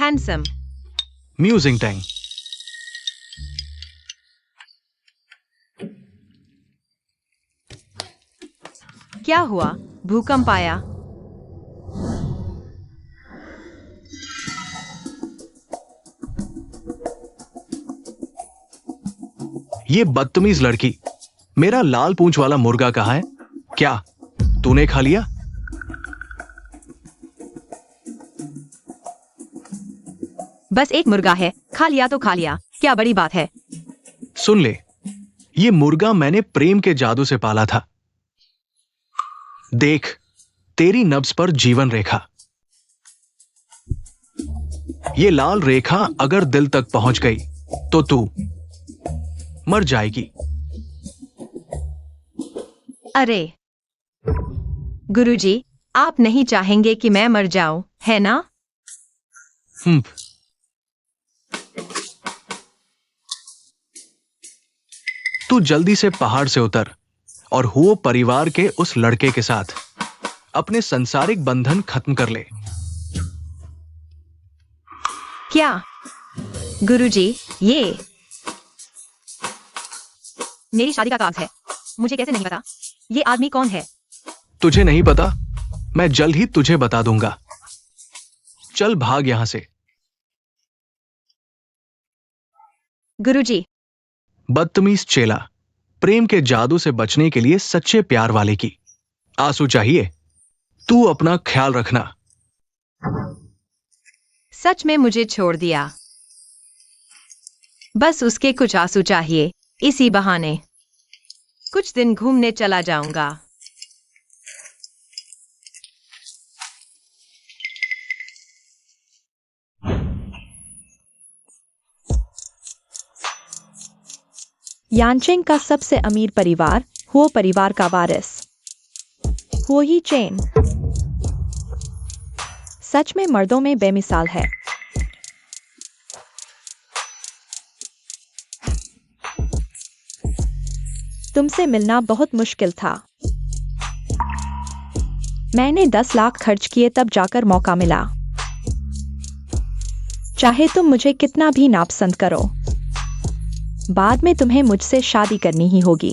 Handsome. Musing Tang. क्या हुआ? भूकंप आया? ये बदतमीज लड़की, मेरा लाल पूंछ वाला मुर्गा कहाँ है? क्या तूने खा लिया? बस एक मुर्गा है, खा लिया तो खा लिया, क्या बड़ी बात है। सुन ले, ये मुर्गा मैंने प्रेम के जादू से पाला था। देख, तेरी नब्ज पर जीवन रेखा। ये लाल रेखा अगर दिल तक पहुंच गई तो तू मर जाएगी। अरे गुरुजी, आप नहीं चाहेंगे कि मैं मर जाऊं, है ना? तू जल्दी से पहाड़ से उतर और हुओ परिवार के उस लड़के के साथ अपने संसारिक बंधन खत्म कर ले। क्या गुरुजी, ये मेरी शादी का कागज है। मुझे कैसे नहीं पता? ये आदमी कौन है? तुझे नहीं पता? मैं जल्द ही तुझे बता दूंगा। चल भाग यहां से। गुरुजी। बदतमीज चेला, प्रेम के जादू से बचने के लिए सच्चे प्यार वाले की आंसू चाहिए। तू अपना ख्याल रखना। सच में मुझे छोड़ दिया। बस उसके कुछ आंसू चाहिए, इसी बहाने कुछ दिन घूमने चला जाऊंगा। यानचेंग का सबसे अमीर परिवार हुओ परिवार का वारिस हुओ ही चेन सच में मर्दों में बेमिसाल है। तुमसे मिलना बहुत मुश्किल था। मैंने 10 लाख खर्च किए तब जाकर मौका मिला। चाहे तुम मुझे कितना भी नापसंद करो, बाद में तुम्हें मुझसे शादी करनी ही होगी।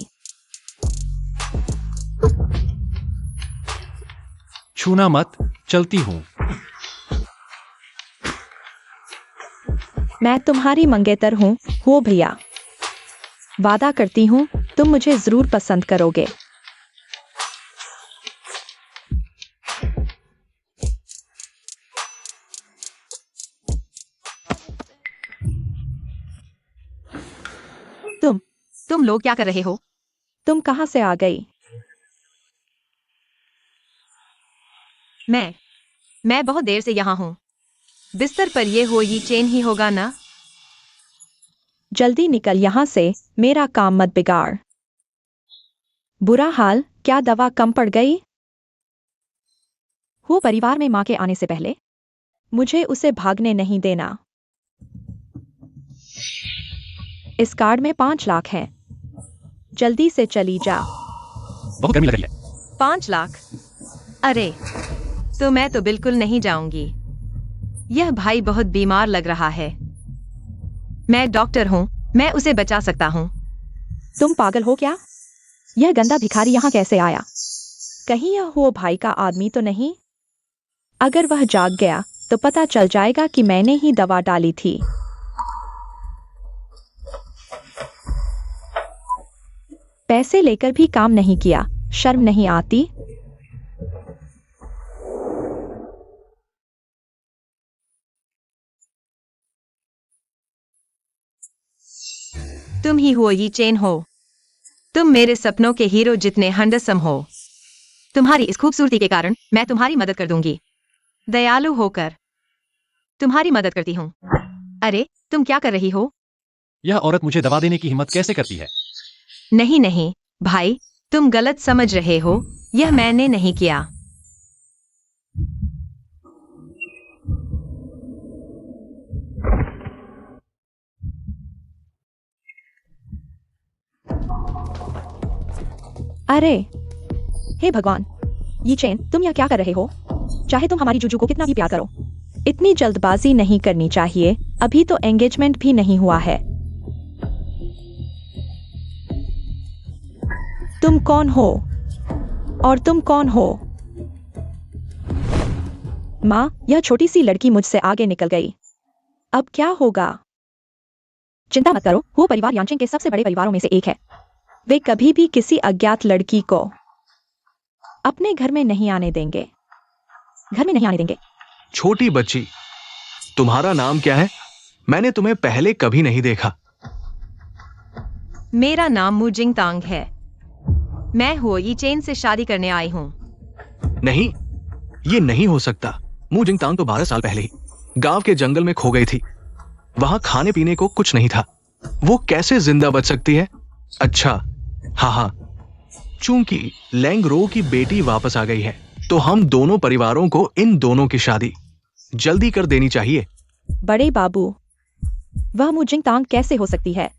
छूना मत, चलती हूं। मैं तुम्हारी मंगेतर हूं, हो भैया। वादा करती हूं तुम मुझे जरूर पसंद करोगे। तुम लोग क्या कर रहे हो? तुम कहां से आ गई? मैं बहुत देर से यहाँ हूँ। बिस्तर पर ये हो ये चेन ही होगा ना? जल्दी निकल यहाँ से, मेरा काम मत बिगाड़। बुरा हाल, क्या दवा कम पड़ गई? वो परिवार में मां के आने से पहले मुझे उसे भागने नहीं देना। इस कार्ड में 5 लाख है, जल्दी से चली जा। बहुत गर्मी लग रही है। 5 लाख? अरे तो मैं तो बिल्कुल नहीं जाऊंगी। यह भाई बहुत बीमार लग रहा है। मैं डॉक्टर हूँ, मैं उसे बचा सकता हूँ। तुम पागल हो क्या? यह गंदा भिखारी यहाँ कैसे आया? कहीं यह वो भाई का आदमी तो नहीं? अगर वह जाग गया तो पता चल जाएगा कि मैंने ही दवा डाली थी। पैसे लेकर भी काम नहीं किया, शर्म नहीं आती? तुम ही हो ये चेन हो। तुम मेरे सपनों के हीरो जितने हैंडसम हो। तुम्हारी इस खूबसूरती के कारण मैं तुम्हारी मदद कर दूंगी। दयालु होकर तुम्हारी मदद करती हूँ। अरे तुम क्या कर रही हो? यह औरत मुझे दवा देने की हिम्मत कैसे करती है? नहीं नहीं भाई, तुम गलत समझ रहे हो। यह मैंने नहीं किया। अरे हे भगवान, ये चेन, तुम यहाँ क्या कर रहे हो? चाहे तुम हमारी जुजू को कितना भी प्यार करो, इतनी जल्दबाजी नहीं करनी चाहिए, अभी तो एंगेजमेंट भी नहीं हुआ है। तुम कौन हो? और तुम कौन हो? माँ, यह छोटी सी लड़की मुझसे आगे निकल गई। अब क्या होगा? चिंता मत करो, वो परिवार यांचिंग के सबसे बड़े परिवारों में से एक है। वे कभी भी किसी अज्ञात लड़की को अपने घर में नहीं आने देंगे। घर में नहीं आने देंगे। छोटी बच्ची, तुम्हारा नाम क्या है? मैंने तुम्हें पहले कभी नहीं देखा। मेरा नाम मु जिंगतांग है। मैं हुओ यी चेन से शादी करने आई हूँ। नहीं, ये नहीं हो सकता। मु जिंगतांग तो 12 साल पहले ही गांव के जंगल में खो गई थी। वहां खाने पीने को कुछ नहीं था। वो कैसे जिंदा बच सकती है? अच्छा, हाँ, चूंकि लैंगरो की बेटी वापस आ गई है, तो हम दोनों परिवारों को इन दोनों की शादी जल्दी कर देनी चाहिए। बड़े बाबू, वह मु जिंगतांग कैसे हो सकती है?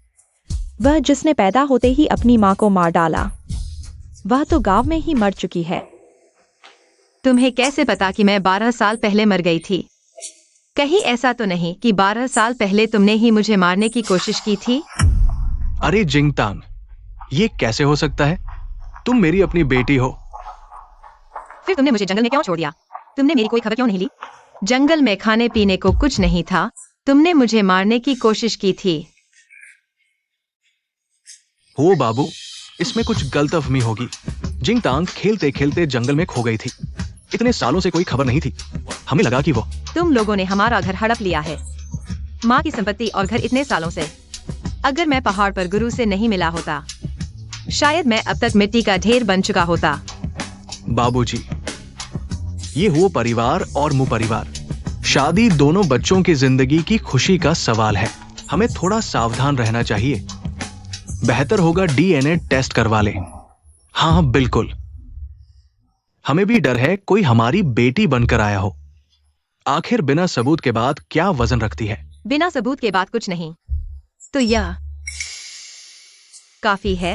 वह जिसने पैदा होते ही अपनी माँ को मार डाला, वह तो गांव में ही मर चुकी है। तुम्हें कैसे पता कि मैं 12 साल पहले मर गई थी? कहीं ऐसा तो नहीं कि 12 साल पहले तुमने ही मुझे मारने की कोशिश की थी? अरे जिंगतांग, ये कैसे हो सकता है? तुम मेरी अपनी बेटी हो। फिर तुमने मुझे जंगल में क्यों छोड़ दिया? तुमने मेरी कोई खबर क्यों नहीं ली? जंगल में खाने पीने को कुछ नहीं था। तुमने मुझे मारने की कोशिश की थी। हो बाबू, इसमें कुछ गलतफहमी होगी। जिंगतांग खेलते खेलते जंगल में खो गई थी। इतने सालों से कोई खबर नहीं थी। हमें लगा कि वो तुम लोगों ने हमारा घर हड़प लिया है, माँ की संपत्ति और घर इतने सालों से। अगर मैं पहाड़ पर गुरु से नहीं मिला होता, शायद मैं अब तक मिट्टी का ढेर बन चुका होता। बाबूजी, ये हो परिवार और मु परिवार। शादी दोनों बच्चों की जिंदगी की खुशी का सवाल है। हमें थोड़ा सावधान रहना चाहिए। बेहतर होगा डीएनए टेस्ट करवा लें। हाँ, बिल्कुल। हमें भी डर है कोई हमारी बेटी बनकर आया हो। आखिर बिना सबूत के बाद क्या वजन रखती है? बिना सबूत के बाद कुछ नहीं, तो यह काफी है।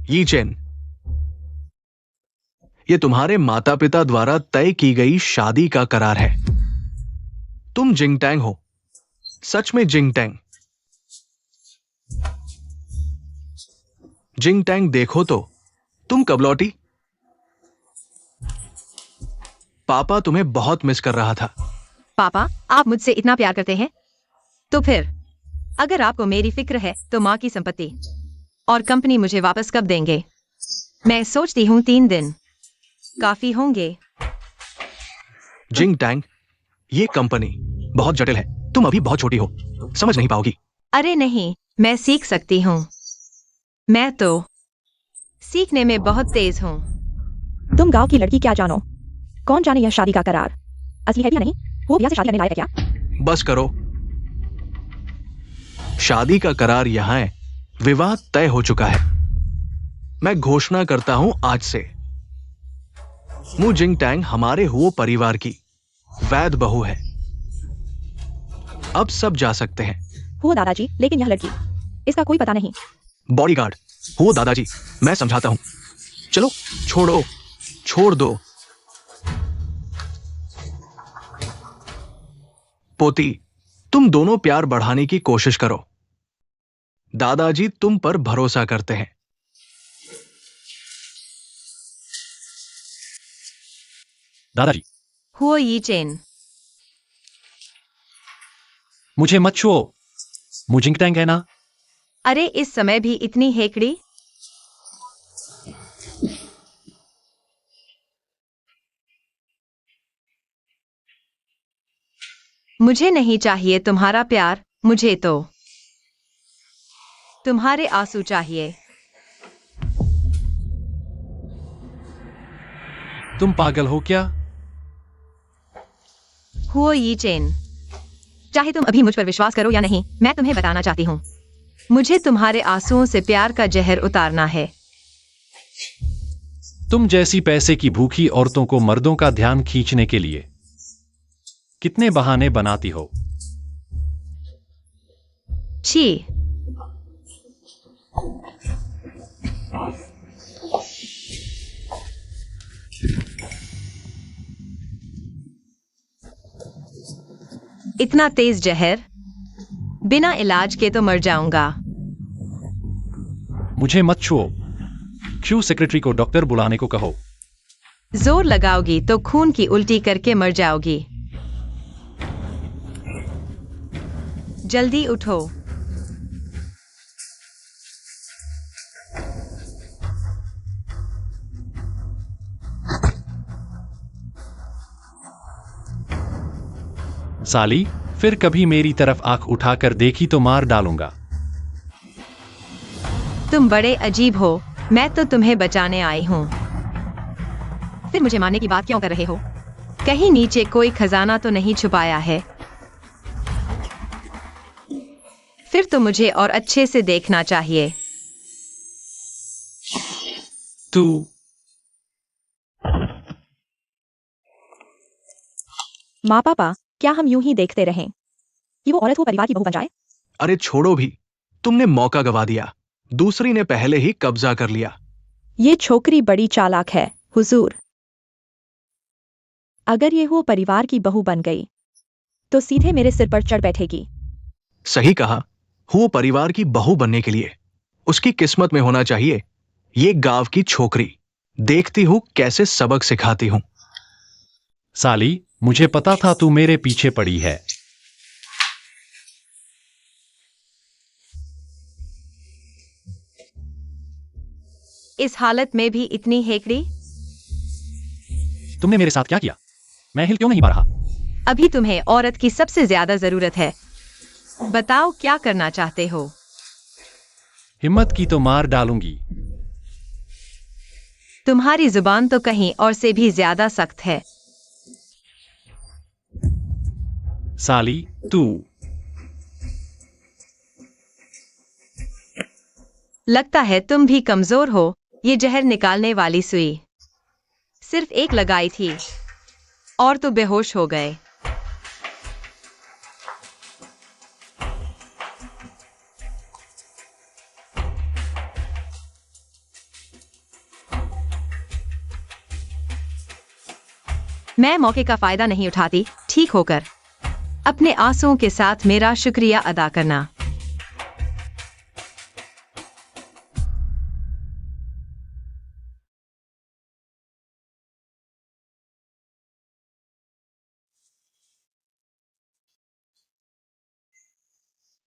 यी चेन, ये तुम्हारे माता पिता द्वारा तय की गई शादी का करार है। तुम जिंगटैंग हो, सच में जिंगटैंग। जिंगटैंग, देखो तो, तुम कब लौटी? पापा तुम्हें बहुत मिस कर रहा था। पापा, आप मुझसे इतना प्यार करते हैं, तो फिर अगर आपको मेरी फिक्र है, तो माँ की संपत्ति और कंपनी मुझे वापस कब देंगे? मैं सोचती हूँ 3 दिन काफी होंगे। जिंगटैंग, ये कंपनी बहुत जटिल है। तुम अभी बहुत छोटी हो, समझ नहीं पाओगी। अरे नहीं, मैं सीख सकती हूँ। मैं तो सीखने में बहुत तेज हूँ। तुम गांव की लड़की क्या जानो? कौन जाने यह शादी का करार असली है या नहीं? वो भैया से शादी करने लायक है क्या? बस करो। शादी का करार यहां है। विवाह तय हो चुका है। मैं घोषणा करता हूं आज से, मु जिंगटैंग हमारे हुओ परिवार की वैध बहू है। अब सब जा सकते हैं। हो दादाजी, लेकिन यह लड़की, इसका कोई पता नहीं। बॉडीगार्ड, हो दादाजी, मैं समझाता हूं। चलो, छोड़ो, छोड़ दो। पोती, तुम दोनों प्यार बढ़ाने की कोशिश करो। दादाजी तुम पर भरोसा करते हैं। दादाजी, हुओ यी चेन, मुझे मत छुओ। मुजिंगटैंग है ना? अरे इस समय भी इतनी हेकड़ी? मुझे नहीं चाहिए तुम्हारा प्यार, मुझे तो तुम्हारे आंसू चाहिए। तुम पागल हो क्या? हुओ यी चेन, चाहे तुम अभी मुझ पर विश्वास करो या नहीं, मैं तुम्हें बताना चाहती हूँ, मुझे तुम्हारे आंसुओं से प्यार का जहर उतारना है। तुम जैसी पैसे की भूखी औरतों को मर्दों का ध्यान खींचने के लिए कितने बहाने बनाती हो। छी। इतना तेज जहर, बिना इलाज के तो मर जाऊंगा। मुझे मत छुओ। क्यों सेक्रेटरी को डॉक्टर बुलाने को कहो। जोर लगाओगी तो खून की उल्टी करके मर जाओगी। जल्दी उठो। साली, फिर कभी मेरी तरफ आंख उठाकर देखी तो मार डालूंगा। तुम बड़े अजीब हो। मैं तो तुम्हें बचाने आई हूँ। फिर मुझे मारने की बात क्यों कर रहे हो? कहीं नीचे कोई खजाना तो नहीं छुपाया है? फिर तो मुझे और अच्छे से देखना चाहिए। तू माँ पापा, क्या हम यूं ही देखते रहें कि वो औरत वो परिवार की बहू बन जाए? अरे छोड़ो भी, तुमने मौका गवा दिया। दूसरी ने पहले ही कब्जा कर लिया। ये छोकरी बड़ी चालाक है हुजूर। अगर ये वो परिवार की बहू बन गई तो सीधे मेरे सिर पर चढ़ बैठेगी। सही कहा। वो परिवार की बहू बनने के लिए उसकी किस्मत में होना चाहिए ये गांव की छोकरी। देखती हूं कैसे सबक सिखाती हूं। साली, मुझे पता था तू मेरे पीछे पड़ी है। इस हालत में भी इतनी हेकड़ी? तुमने मेरे साथ क्या किया? मैं हिल क्यों नहीं पा रहा? अभी तुम्हें औरत की सबसे ज्यादा जरूरत है। बताओ क्या करना चाहते हो? हिम्मत की तो मार डालूंगी। तुम्हारी जुबान तो कहीं और से भी ज्यादा सख्त है। साली, तू लगता है तुम भी कमजोर हो। ये जहर निकालने वाली सुई सिर्फ एक लगाई थी और तो बेहोश हो गए। मैं मौके का फायदा नहीं उठाती। ठीक होकर अपने आंसुओं के साथ मेरा शुक्रिया अदा करना।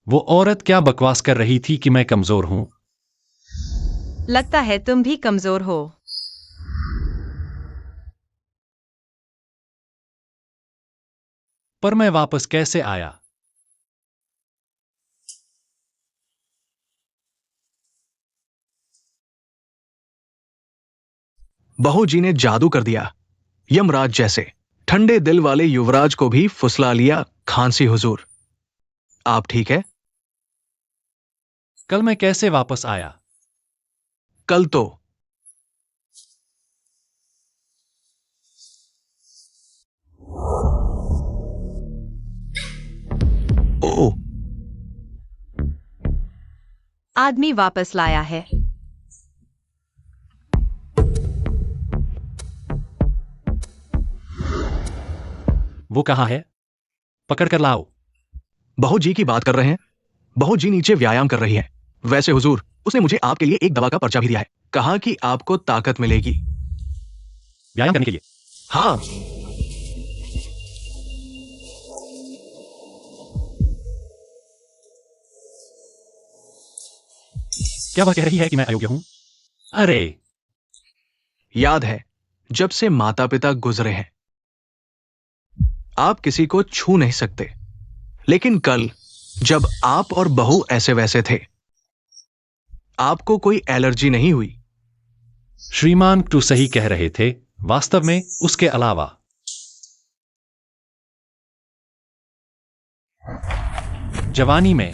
वो औरत क्या बकवास कर रही थी कि मैं कमजोर हूं? लगता है तुम भी कमजोर हो। पर मैं वापस कैसे आया? बहू जी ने जादू कर दिया। यमराज जैसे ठंडे दिल वाले युवराज को भी फुसला लिया खांसी हुजूर। आप ठीक है? कल मैं कैसे वापस आया? कल तो ओ, आदमी वापस लाया है। वो कहाँ है? पकड़ कर लाओ। बहू जी की बात कर रहे हैं? बहू जी नीचे व्यायाम कर रही है। वैसे हुजूर, उसने मुझे आपके लिए एक दवा का पर्चा भी दिया है। कहा कि आपको ताकत मिलेगी। व्यायाम करने के लिए? हाँ, क्या वह कह रही है कि मैं अयोग्य हूं? अरे, याद है जब से माता पिता गुजरे हैं आप किसी को छू नहीं सकते। लेकिन कल जब आप और बहू ऐसे वैसे थे, आपको कोई एलर्जी नहीं हुई। श्रीमान टू सही कह रहे थे। वास्तव में उसके अलावा जवानी में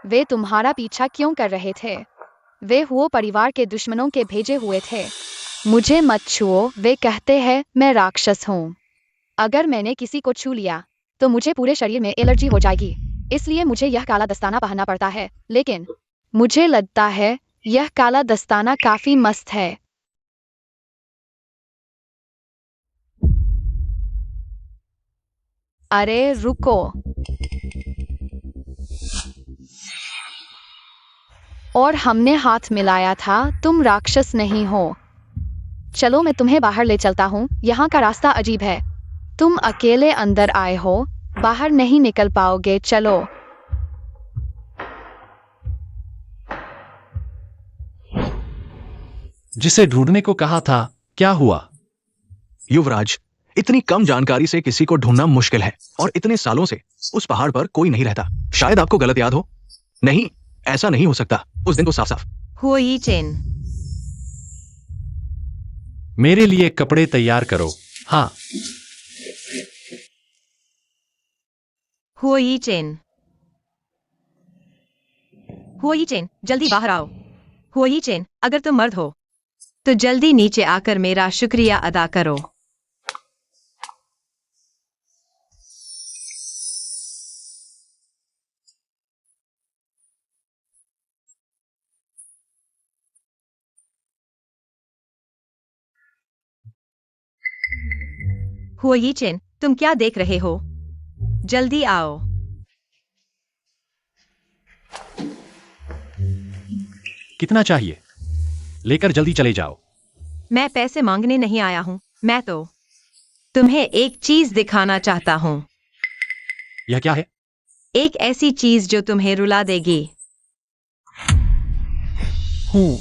वे तुम्हारा पीछा क्यों कर रहे थे? वे हुओ परिवार के दुश्मनों के भेजे हुए थे। मुझे मत छुओ, वे कहते हैं मैं राक्षस हूँ। अगर मैंने किसी को छू लिया तो मुझे पूरे शरीर में एलर्जी हो जाएगी, इसलिए मुझे यह काला दस्ताना पहनना पड़ता है। लेकिन मुझे लगता है यह काला दस्ताना काफी मस्त है। अरे रुको, और हमने हाथ मिलाया था, तुम राक्षस नहीं हो। चलो मैं तुम्हें बाहर ले चलता हूँ, यहाँ का रास्ता अजीब है। तुम अकेले अंदर आए हो, बाहर नहीं निकल पाओगे, चलो। जिसे ढूंढने को कहा था, क्या हुआ? युवराज, इतनी कम जानकारी से किसी को ढूंढना मुश्किल है, और इतने सालों से उस पहाड़ पर कोई नहीं रहता। शायद आपको गलत याद हो। नहीं, ऐसा नहीं हो सकता। उस दिन तो साफ साफ। हुओ यी चेन, मेरे लिए कपड़े तैयार करो। हाँ, हुओ यी चेन, हुओ यी चेन, जल्दी बाहर आओ। हुओ यी चेन, अगर तुम मर्द हो तो जल्दी नीचे आकर मेरा शुक्रिया अदा करो। हुओ यी चेन, तुम क्या देख रहे हो? जल्दी आओ। कितना चाहिए? लेकर जल्दी चले जाओ। मैं पैसे मांगने नहीं आया हूं, मैं तो तुम्हें एक चीज दिखाना चाहता हूं। यह क्या है? एक ऐसी चीज जो तुम्हें रुला देगी। हूँ।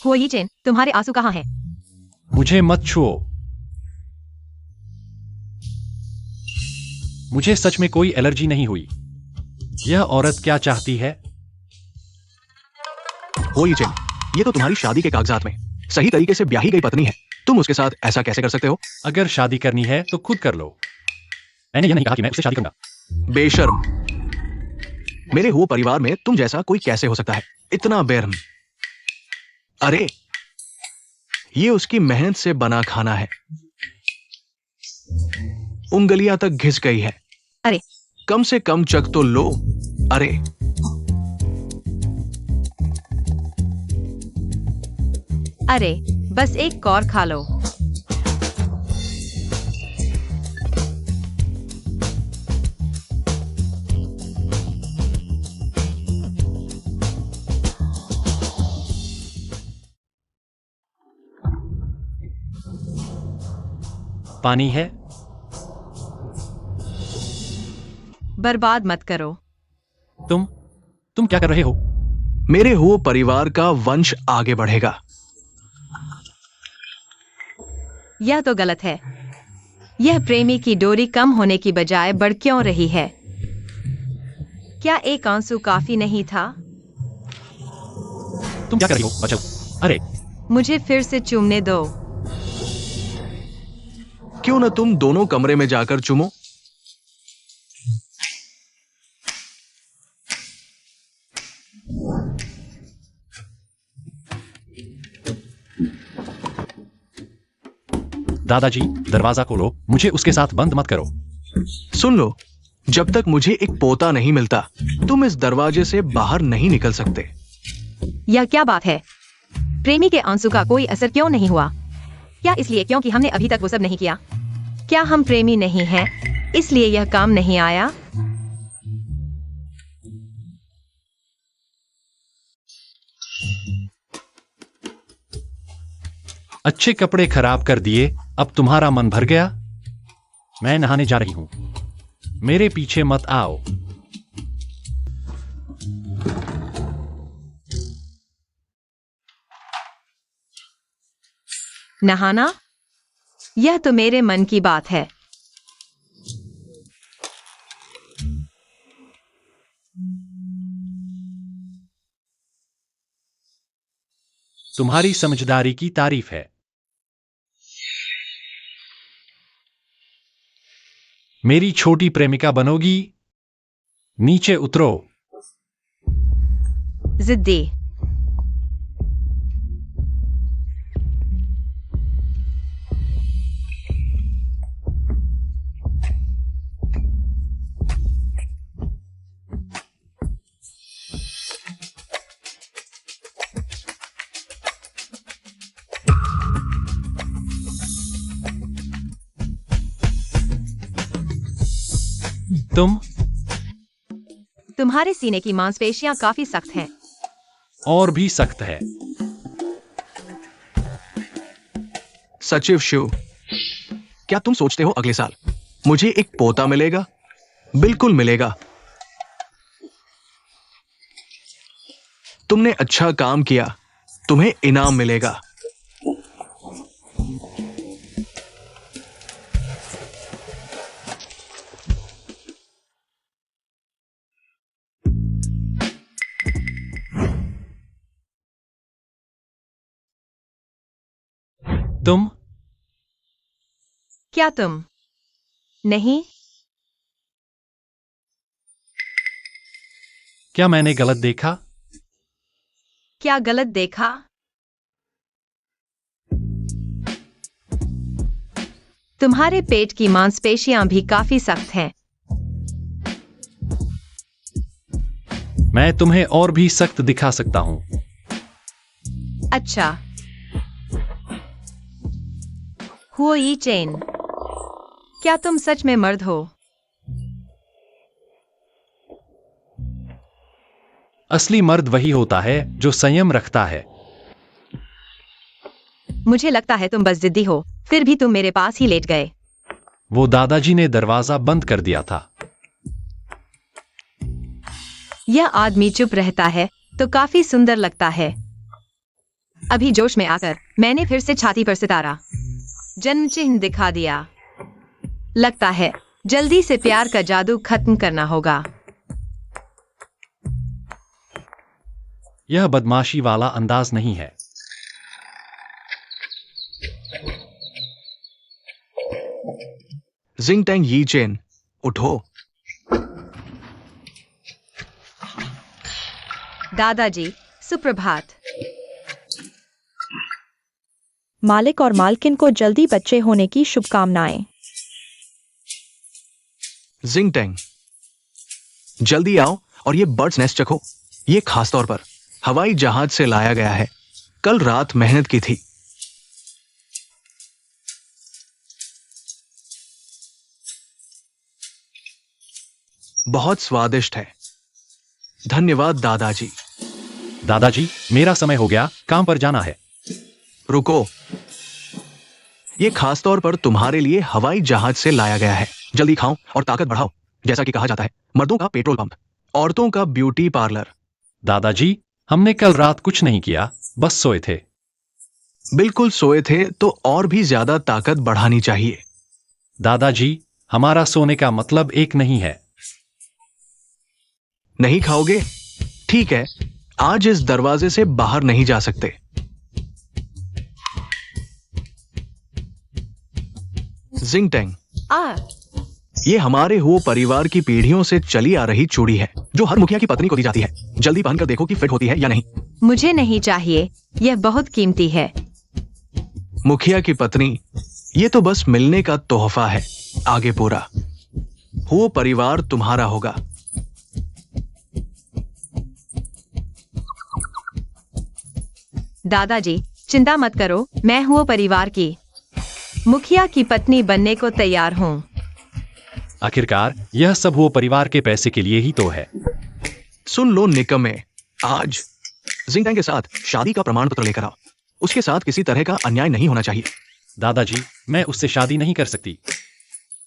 हुओ यी चेन, तुम्हारे आंसू कहाँ हैं? मुझे मत छुओ। मुझे सच में कोई एलर्जी नहीं हुई। यह औरत क्या चाहती है? हो ये चेन, ये तो तुम्हारी शादी के कागजात में सही तरीके से ब्याही गई पत्नी है। तुम उसके साथ ऐसा कैसे कर सकते हो? अगर शादी करनी है तो खुद कर लो। मैंने यह नहीं कहा कि मैं उससे शादी करूंगा। बेशर्म। मेरे हुओ परिवार में तुम जैसा कोई कैसे हो सकता है? इतना बेरहम। अरे, ये उसकी मेहनत से बना खाना है। उंगलियां तक घिस गई है। अरे, कम से कम चख तो लो। अरे, अरे, बस एक और खा लो। पानी है? बर्बाद मत करो। तुम क्या कर रहे हो? मेरे हुओ परिवार का वंश आगे बढ़ेगा। यह तो गलत है। यह प्रेमी की डोरी कम होने की बजाय बढ़ क्यों रही है? क्या एक आंसू काफी नहीं था? तुम क्या कर रही हो, बच्चों? अरे, मुझे फिर से चूमने दो। क्यों न तुम दोनों कमरे में जाकर चुमो? दादाजी, दरवाजा खोलो। मुझे उसके साथ बंद मत करो। सुन लो, जब तक मुझे एक पोता नहीं मिलता, तुम इस दरवाजे से बाहर नहीं निकल सकते। यह क्या बात है? प्रेमी के आंसू का कोई असर क्यों नहीं हुआ? क्या इसलिए क्योंकि हमने अभी तक वो सब नहीं किया? क्या हम प्रेमी नहीं हैं, इसलिए यह काम नहीं आया? अच्छे कपड़े खराब कर दिए। अब तुम्हारा मन भर गया? मैं नहाने जा रही हूं। मेरे पीछे मत आओ। नहाना? यह तो मेरे मन की बात है। तुम्हारी समझदारी की तारीफ है। मेरी छोटी प्रेमिका बनोगी? नीचे उतरो। जिद्दी। तुम्हारे सीने की मांसपेशियां काफी सख्त हैं। और भी सख्त है। सचिव शिव, क्या तुम सोचते हो अगले साल मुझे एक पोता मिलेगा? बिल्कुल मिलेगा। तुमने अच्छा काम किया, तुम्हें इनाम मिलेगा। तुम क्या तुम नहीं? क्या मैंने गलत देखा? क्या गलत देखा? तुम्हारे पेट की मांसपेशियां भी काफी सख्त हैं। मैं तुम्हें और भी सख्त दिखा सकता हूं। अच्छा। हुओ यी चेन, क्या तुम सच में मर्द हो? असली मर्द वही होता है जो संयम रखता है। मुझे लगता है तुम बस जिद्दी हो, फिर भी तुम मेरे पास ही लेट गए। वो दादाजी ने दरवाजा बंद कर दिया था। यह आदमी चुप रहता है तो काफी सुंदर लगता है। अभी जोश में आकर मैंने फिर से छाती पर सितारा जन्म चिन्ह दिखा दिया। लगता है जल्दी से प्यार का जादू खत्म करना होगा। यह बदमाशी वाला अंदाज नहीं है। जिंग टैंग यी चेन, उठो। दादाजी, सुप्रभात। मालिक और मालकिन को जल्दी बच्चे होने की शुभकामनाएं। जिंग टैंग, जल्दी आओ और ये बर्ड्स नेस्ट चखो। ये खास तौर पर हवाई जहाज से लाया गया है। कल रात मेहनत की थी। बहुत स्वादिष्ट है। धन्यवाद दादाजी। दादाजी, मेरा समय हो गया, काम पर जाना है। रुको, ये खास तौर पर तुम्हारे लिए हवाई जहाज से लाया गया है। जल्दी खाओ और ताकत बढ़ाओ। जैसा कि कहा जाता है, मर्दों का पेट्रोल पंप, औरतों का ब्यूटी पार्लर। दादाजी, हमने कल रात कुछ नहीं किया, बस सोए थे। बिल्कुल सोए थे तो और भी ज्यादा ताकत बढ़ानी चाहिए। दादाजी, हमारा सोने का मतलब एक नहीं है। नहीं खाओगे? ठीक है, आज इस दरवाजे से बाहर नहीं जा सकते। जिंग टैंग, ये हमारे हो परिवार की पीढ़ियों से चली आ रही चूड़ी है जो हर मुखिया की पत्नी को दी जाती है। जल्दी पहनकर देखो कि फिट होती है या नहीं। मुझे नहीं चाहिए, यह बहुत कीमती है। मुखिया की पत्नी, ये तो बस मिलने का तोहफा है। आगे पूरा हो परिवार तुम्हारा होगा। दादाजी, चिंता मत करो, मैं हूँ परिवार की मुखिया की पत्नी बनने को तैयार हूँ। आखिरकार यह सब वो परिवार के पैसे के लिए ही तो है। सुन लो निकम्मे, आज जिंग टैंग के साथ शादी का प्रमाण पत्र लेकर आओ। उसके साथ किसी तरह का अन्याय नहीं होना चाहिए। दादाजी, मैं उससे शादी नहीं कर सकती।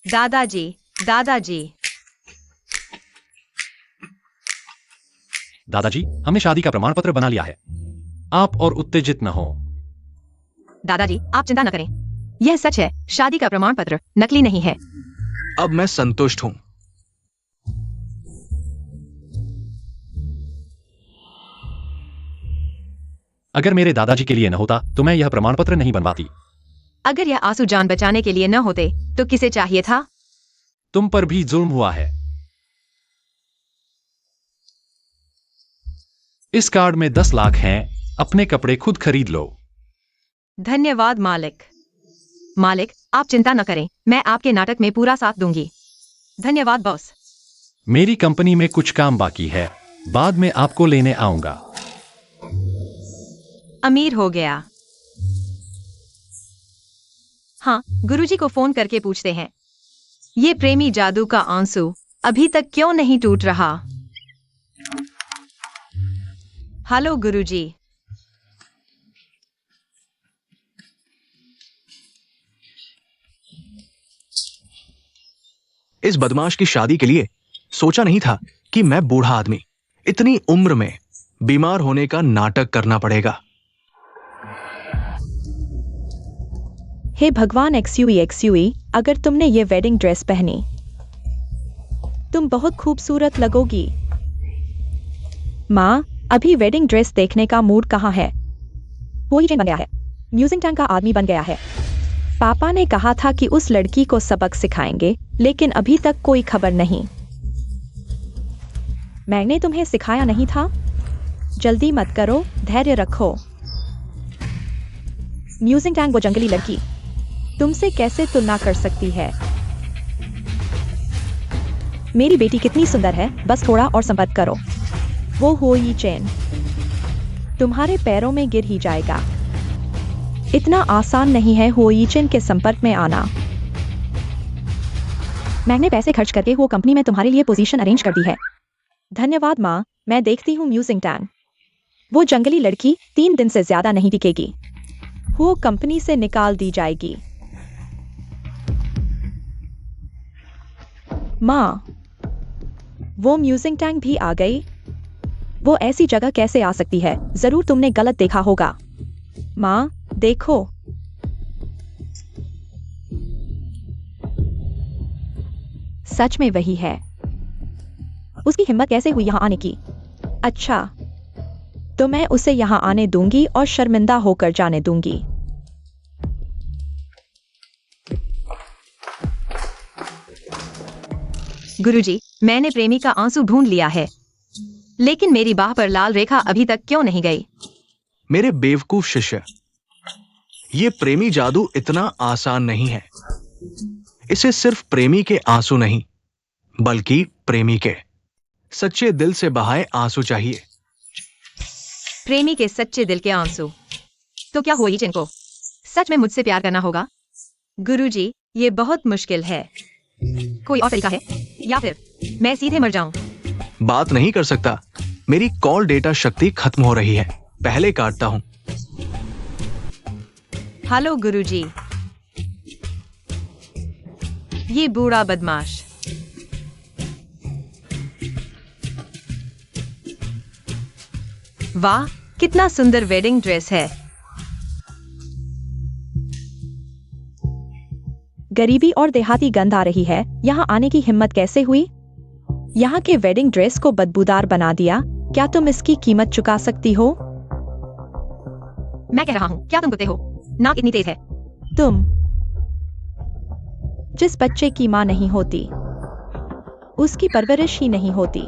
दादाजी, दादाजी। दादाजी, हमने शादी का प्रमाण पत्र बना लिया है। आप और उत्तेजित न हो। दादाजी, आप चिंता न करें, यह सच है, शादी का प्रमाण पत्र नकली नहीं है। अब मैं संतुष्ट हूं। अगर मेरे दादाजी के लिए न होता तो मैं यह प्रमाण पत्र नहीं बनवाती। अगर यह आंसू जान बचाने के लिए न होते तो किसे चाहिए था? तुम पर भी जुल्म हुआ है। इस कार्ड में 10 लाख हैं, अपने कपड़े खुद खरीद लो। धन्यवाद मालिक। मालिक, आप चिंता न करें, मैं आपके नाटक में पूरा साथ दूंगी। धन्यवाद बॉस। मेरी कंपनी में कुछ काम बाकी है, बाद में आपको लेने आऊंगा। अमीर हो गया। हाँ, गुरुजी को फोन करके पूछते हैं। ये प्रेमी जादू का आंसू अभी तक क्यों नहीं टूट रहा? हेलो गुरुजी। इस बदमाश की शादी के लिए सोचा नहीं था कि मैं बूढ़ा आदमी इतनी उम्र में बीमार होने का नाटक करना पड़ेगा। हे भगवान एक्सयूई, अगर तुमने ये वेडिंग ड्रेस पहनी तुम बहुत खूबसूरत लगोगी। माँ, अभी वेडिंग ड्रेस देखने का मूड कहाँ है? वो ही बन गया है, म्यूजिक टैंक का आदमी बन गया है। पापा ने कहा था कि उस लड़की को सबक सिखाएंगे, लेकिन अभी तक कोई खबर नहीं। मैंने तुम्हें सिखाया नहीं था? जल्दी मत करो, धैर्य रखो। म्यूजिक टैंक वो जंगली लड़की तुमसे कैसे तुलना कर सकती है? मेरी बेटी कितनी सुंदर है, बस थोड़ा और संपर्क करो। वो हुई चेन तुम्हारे पैरों में गिर ही जाएगा। इतना आसान नहीं है हुई चेन के संपर्क में आना। मैंने पैसे खर्च करके वो कंपनी में तुम्हारे लिए पोजीशन अरेंज कर दी है। धन्यवाद माँ, मैं देखती हूँ म्यूजिक टैंक। वो जंगली लड़की 3 दिन से ज्यादा नहीं टिकेगी, वो कंपनी से निकाल दी जाएगी। माँ, वो म्यूजिक टैंक भी आ गई। वो ऐसी जगह कैसे आ सकती है? जरूर तुमने गलत देखा होगा। माँ, देखो। सच में वही है। उसकी हिम्मत कैसे हुई यहाँ आने की? अच्छा, तो मैं उसे यहाँ आने दूंगी और शर्मिंदा होकर जाने दूंगी। गुरुजी, मैंने प्रेमी का आंसू ढूंढ लिया है, लेकिन मेरी बाह पर लाल रेखा अभी तक क्यों नहीं गई? मेरे बेवकूफ शिष्य, ये प्रेमी जादू इतना आसान नहीं है। इसे सिर्फ प्रेमी के आंसू नहीं, बल्कि प्रेमी के सच्चे दिल से बहाए आंसू चाहिए। प्रेमी के सच्चे दिल के आंसू। तो क्या हुई जिनको सच में मुझसे प्यार करना होगा? गुरुजी, ये बहुत मुश्किल है। कोई और तरीका है, या फिर मैं सीधे मर जाऊं? बात नहीं कर सकता, मेरी कॉल डेटा शक्ति खत्म हो रही है। पहले काटता हूं। हेलो गुरुजी। ये बूढ़ा बदमाश। वाह, कितना सुंदर वेडिंग ड्रेस है। गरीबी और देहाती गंध आ रही है। यहाँ आने की हिम्मत कैसे हुई? यहाँ के वेडिंग ड्रेस को बदबूदार बना दिया। क्या तुम इसकी कीमत चुका सकती हो? मैं कह रहा हूँ, क्या तुम कुत्ते हो? नाक इतनी तेज है। तुम जिस बच्चे की माँ नहीं होती, उसकी परवरिश ही नहीं होती।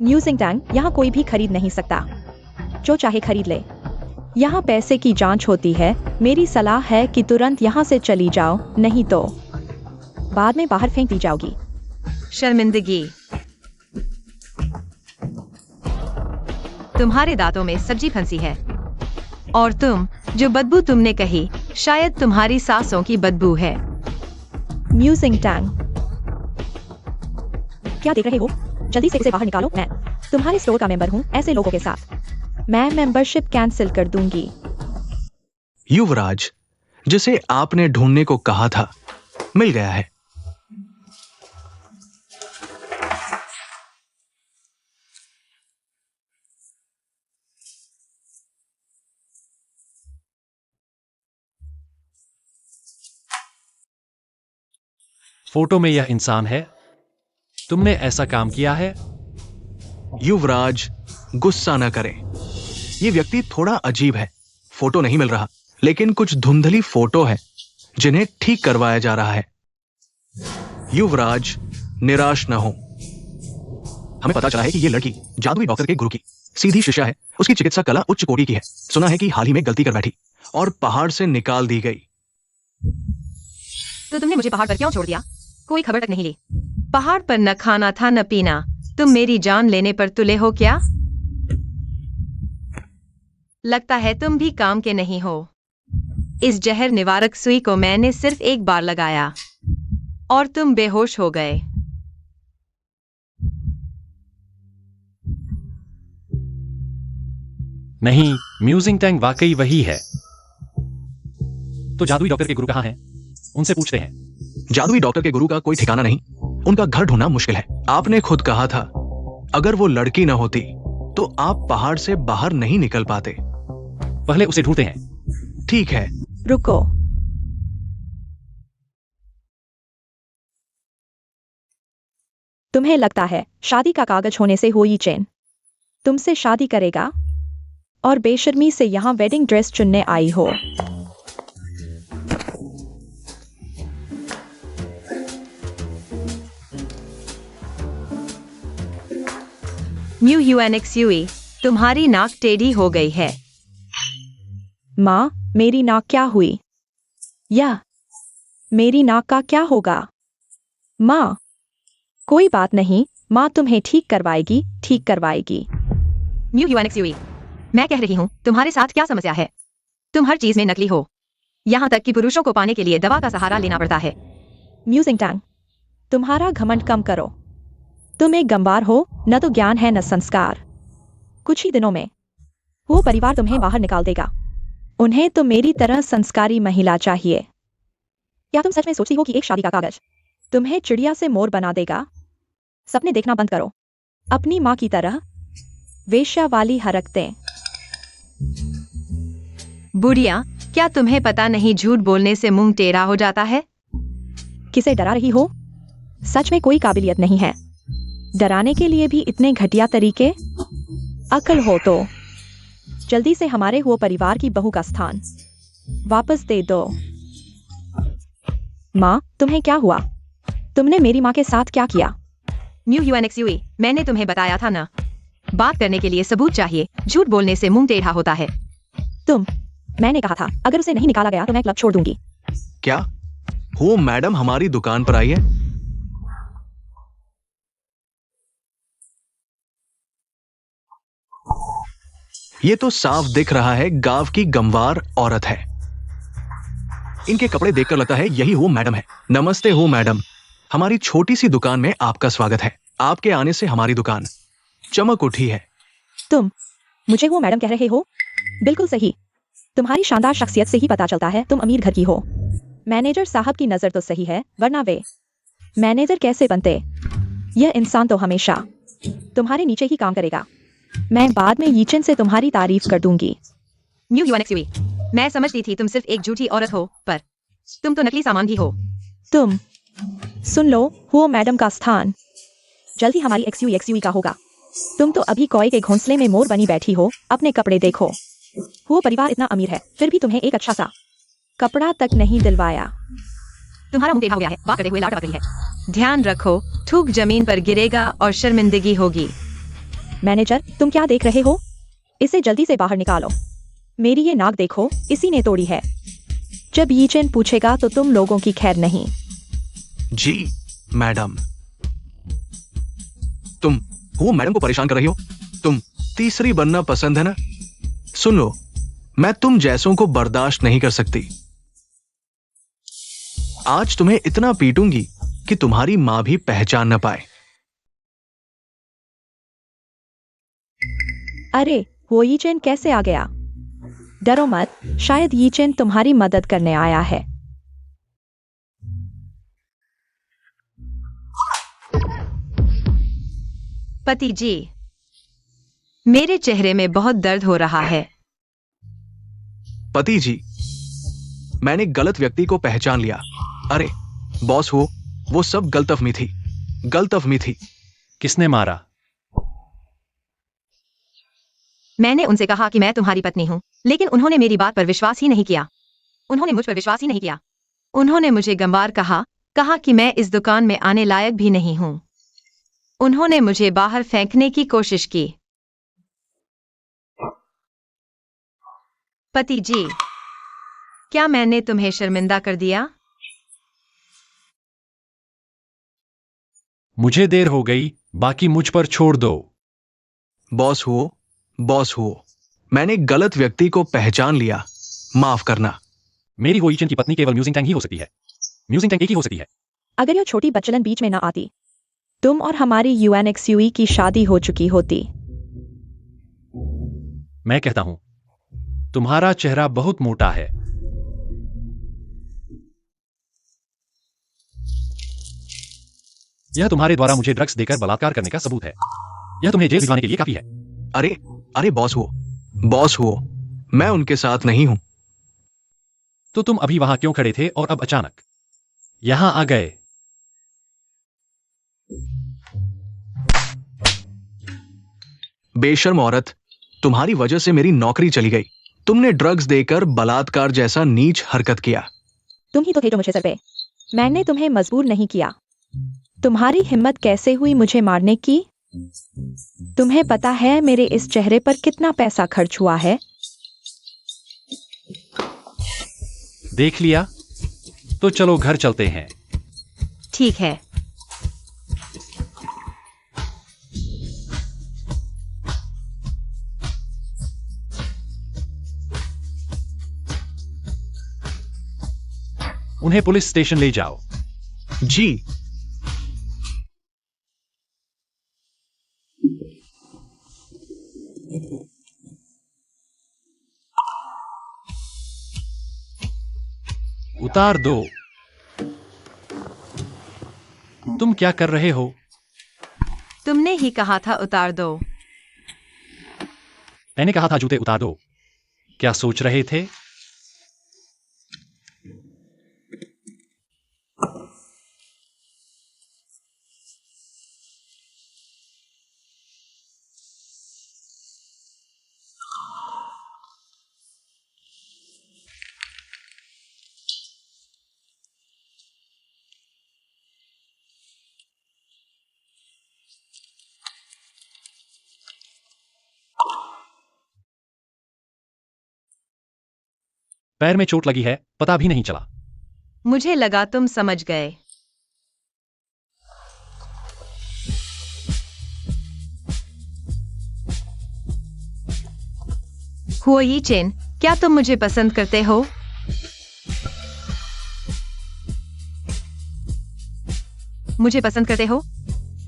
म्यूजिक टैंक यहाँ कोई भी खरीद नहीं सकता, जो चाहे खरीद ले। यहाँ पैसे की जांच होती है। मेरी सलाह है कि तुरंत यहाँ से चली जाओ, नहीं तो बाद में बाहर फेंक दी जाओगी। शर्मिंदगी। तुम्हारे दांतों में सब्जी फंसी है, और तुम जो बदबू तुमने कही, शायद तुम्हारी सांसों की बदबू है। म्यूजिक टैंक, क्या देख रहे हो? जल्दी से इसे बाहर निकालो। मैं तुम्हारे स्टोर का मेंबर हूँ। ऐसे लोगों के साथ मैं मेंबरशिप कैंसिल कर दूंगी। युवराज, जिसे आपने ढूंढने को कहा था, मिल गया है। फोटो में यह इंसान है? तुमने ऐसा काम किया है? युवराज, गुस्सा न करें। ये व्यक्ति थोड़ा अजीब है। फोटो नहीं मिल रहा, लेकिन कुछ धुंधली फोटो है जिन्हें ठीक करवाया जा रहा है। युवराज, निराश न हो। हमें पता चला है कि ये लड़की जादुई डॉक्टर के गुरु की सीधी शिष्या है। उसकी चिकित्सा कला उच्च कोटि की है। सुना है कि हाल ही में गलती कर बैठी और पहाड़ से निकाल दी गई। तो तुमने मुझे पहाड़ पर क्यों छोड़ दिया? कोई खबर तक नहीं ली। पहाड़ पर न खाना था न पीना। तुम मेरी जान लेने पर तुले हो क्या? लगता है तुम भी काम के नहीं हो। इस जहर निवारक सुई को मैंने सिर्फ एक बार लगाया और तुम बेहोश हो गए। नहीं, म्यूजिंग टैंक वाकई वही है। तो जादुई डॉक्टर के गुरु कहाँ हैं? उनसे पूछते हैं। जादुई डॉक्टर के गुरु का कोई ठिकाना नहीं। उनका घर ढूंढना मुश्किल है। आपने खुद कहा था, अगर वो लड़की न होती तो आप पहाड़ से बाहर नहीं निकल पाते। पहले उसे ढूंढते हैं। ठीक है। रुको। तुम्हें लगता है शादी का कागज होने से हुई चैन तुमसे शादी करेगा और बेशर्मी से यहां वेडिंग ड्रेस चुनने आई हो। UUNXUE, तुम्हारी नाक टेढ़ी हो गई है। माँ, मेरी नाक क्या हुई? या मेरी नाक का क्या होगा? माँ, कोई बात नहीं, माँ तुम्हें ठीक करवाएगी, ठीक करवाएगी। UUNXUE, मैं कह रही हूँ, तुम्हारे साथ क्या समस्या है? तुम हर चीज में नकली हो। यहाँ तक कि पुरुषों को पाने के लिए दवा का सहारा लेना पड़ता है। म्यूजिंग टैंक, तुम्हारा घमंड कम करो। तुम एक गंवार हो, न तो ज्ञान है न संस्कार। कुछ ही दिनों में वो परिवार तुम्हें बाहर निकाल देगा। उन्हें तो मेरी तरह संस्कारी महिला चाहिए। क्या तुम सच में सोचती हो कि एक शादी का कागज तुम्हें चिड़िया से मोर बना देगा? सपने देखना बंद करो। अपनी माँ की तरह वेश्या वाली हरकतें। बुढ़िया, क्या तुम्हें पता नहीं झूठ बोलने से मुंह टेढ़ा हो जाता है? किसे डरा रही हो? सच में कोई काबिलियत नहीं है। डराने के लिए भी इतने घटिया तरीके? अकल हो तो जल्दी से हमारे हुए परिवार की बहू का स्थान वापस दे दो। माँ, तुम्हें क्या हुआ? तुमने मेरी माँ के साथ क्या किया? UUNXUE, मैंने तुम्हें बताया था ना, बात करने के लिए सबूत चाहिए। झूठ बोलने से मुंह टेढ़ा होता है। मैंने कहा था, अगर उसे नहीं निकाला गया तो मैं क्लब छोड़ दूंगी। क्या वो मैडम हमारी दुकान पर आई है? ये तो साफ दिख रहा है गांव की गंवार औरत है। इनके कपड़े देखकर लगता है यही वो मैडम है। नमस्ते हो मैडम, हमारी छोटी सी दुकान में आपका स्वागत है। आपके आने से हमारी दुकान चमक उठी है। तुम मुझे वो मैडम कह रहे हो? बिल्कुल सही। तुम्हारी शानदार शख्सियत से ही पता चलता है तुम अमीर घर की हो। मैनेजर साहब की नजर तो सही है, वरना वे मैनेजर कैसे बनते? यह इंसान तो हमेशा तुम्हारे नीचे ही काम करेगा। मैं बाद में यीचन से तुम्हारी तारीफ कर दूंगी। UUNXUE, मैं समझती थी तुम सिर्फ एक झूठी औरत हो, पर तुम तो नकली सामान भी हो। तुम सुन लो, वो मैडम का स्थान जल्दी हमारी XUXUE का होगा। तुम तो अभी कोई के घोंसले में मोर बनी बैठी हो। अपने कपड़े देखो। वो परिवार इतना अमीर है, फिर भी तुम्हें एक अच्छा सा कपड़ा तक नहीं दिलवाया। तुम्हारा मुंह टेढ़ा हो गया है, बात करते हुए लाट बकरी है। ध्यान रखो, थूक जमीन पर गिरेगा और शर्मिंदगी होगी। मैनेजर, तुम क्या देख रहे हो? इसे जल्दी से बाहर निकालो। मेरी ये नाक देखो, इसी ने तोड़ी है। जब यीचन पूछेगा तो तुम लोगों की खैर नहीं। जी मैडम। तुम वो मैडम को परेशान कर रही हो? तुम तीसरी बनना पसंद है ना? सुन लो, मैं तुम जैसों को बर्दाश्त नहीं कर सकती। आज तुम्हें इतना पीटूंगी कि तुम्हारी मां भी पहचान न पाए। अरे, वो यीचन कैसे आ गया? डरो मत, शायद यीचन तुम्हारी मदद करने आया है। पति जी, मेरे चेहरे में बहुत दर्द हो रहा है। पति जी, मैंने गलत व्यक्ति को पहचान लिया। अरे बॉस हो, वो सब गलतफहमी थी, गलतफहमी थी। किसने मारा? मैंने उनसे कहा कि मैं तुम्हारी पत्नी हूँ, लेकिन उन्होंने मेरी बात पर विश्वास ही नहीं किया। उन्होंने मुझ पर विश्वास ही नहीं किया। उन्होंने मुझे गंवार कहा कि मैं इस दुकान में आने लायक भी नहीं हूँ। उन्होंने मुझे बाहर फेंकने की कोशिश की। पति जी, क्या मैंने तुम्हें शर्मिंदा कर दिया? मुझे देर हो गई, बाकी मुझ पर छोड़ दो। बॉस हुओ, मैंने गलत व्यक्ति को पहचान लिया, माफ करना। मेरी हो ईचन की पत्नी केवल म्यूजिंग टैंग ही हो सकती है। म्यूजिंग टैंग एक ही हो सकती है। अगर यह छोटी बच्चलन बीच में न आती, तुम और हमारी यूएनएक्सयूई की शादी हो चुकी होती। मैं कहता हूं, तुम्हारा चेहरा बहुत मोटा है। यह तुम्हारे द्वारा मुझे ड्रग्स देकर बलात्कार करने का सबूत है। यह तुम्हें जेल भिजवाने के लिए काफी है। अरे बॉस हुओ, मैं उनके साथ नहीं हूं। तो तुम अभी वहां क्यों खड़े थे और अब अचानक यहां आ गए? बेशर्म औरत, तुम्हारी वजह से मेरी नौकरी चली गई। तुमने ड्रग्स देकर बलात्कार जैसा नीच हरकत किया। तुम ही तो थे जो मुझे सर पे। मैंने तुम्हें मजबूर नहीं किया। तुम्हारी हिम्मत कैसे हुई मुझे मारने की? तुम्हें पता है मेरे इस चेहरे पर कितना पैसा खर्च हुआ है? देख लिया? तो चलो घर चलते हैं। ठीक है। उन्हें पुलिस स्टेशन ले जाओ। जी। उतार दो। तुम क्या कर रहे हो? तुमने ही कहा था उतार दो। मैंने कहा था जूते उतार दो। क्या सोच रहे थे? पैर में चोट लगी है, पता भी नहीं चला। मुझे लगा तुम समझ गए। हुओ यी चेन, क्या तुम मुझे पसंद करते हो? मुझे पसंद करते हो?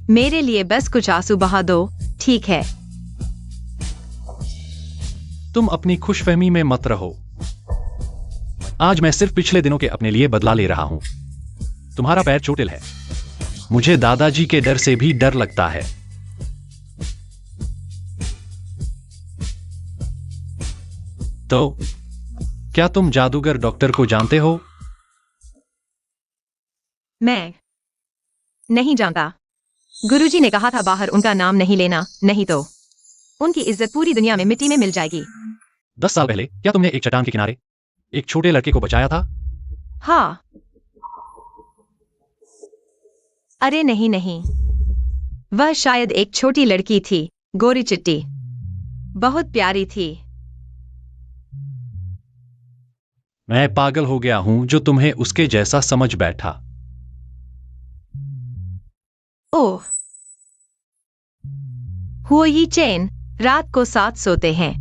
मेरे लिए बस कुछ आंसू बहा दो, ठीक है? तुम अपनी खुशफहमी में मत रहो। आज मैं सिर्फ पिछले दिनों के अपने लिए बदला ले रहा हूं। तुम्हारा पैर चोटिल है। मुझे दादाजी के डर से भी डर लगता है। तो क्या तुम जादूगर डॉक्टर को जानते हो? मैं नहीं जानता। गुरुजी ने कहा था बाहर उनका नाम नहीं लेना, नहीं तो उनकी इज्जत पूरी दुनिया में मिट्टी में मिल जाएगी। 10 साल पहले क्या तुमने एक चट्टान के किनारे एक छोटे लड़के को बचाया था? हाँ। अरे नहीं, वह शायद एक छोटी लड़की थी, गोरी चिट्टी, बहुत प्यारी थी। मैं पागल हो गया हूं जो तुम्हें उसके जैसा समझ बैठा। ओह, हुओ यी चेन, रात को साथ सोते हैं।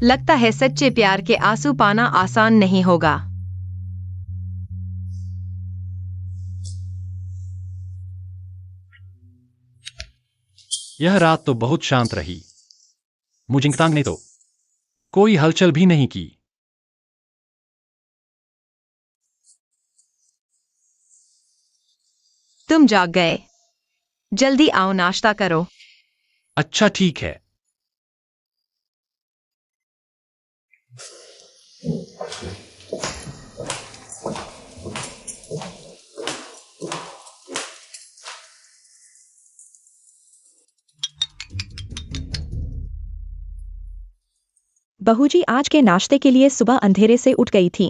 लगता है सच्चे प्यार के आंसू पाना आसान नहीं होगा। यह रात तो बहुत शांत रही। मुजिंगतांग ने तो कोई हलचल भी नहीं की। तुम जाग गए। जल्दी आओ, नाश्ता करो। अच्छा ठीक है। बहूजी आज के नाश्ते के लिए सुबह अंधेरे से उठ गई थी।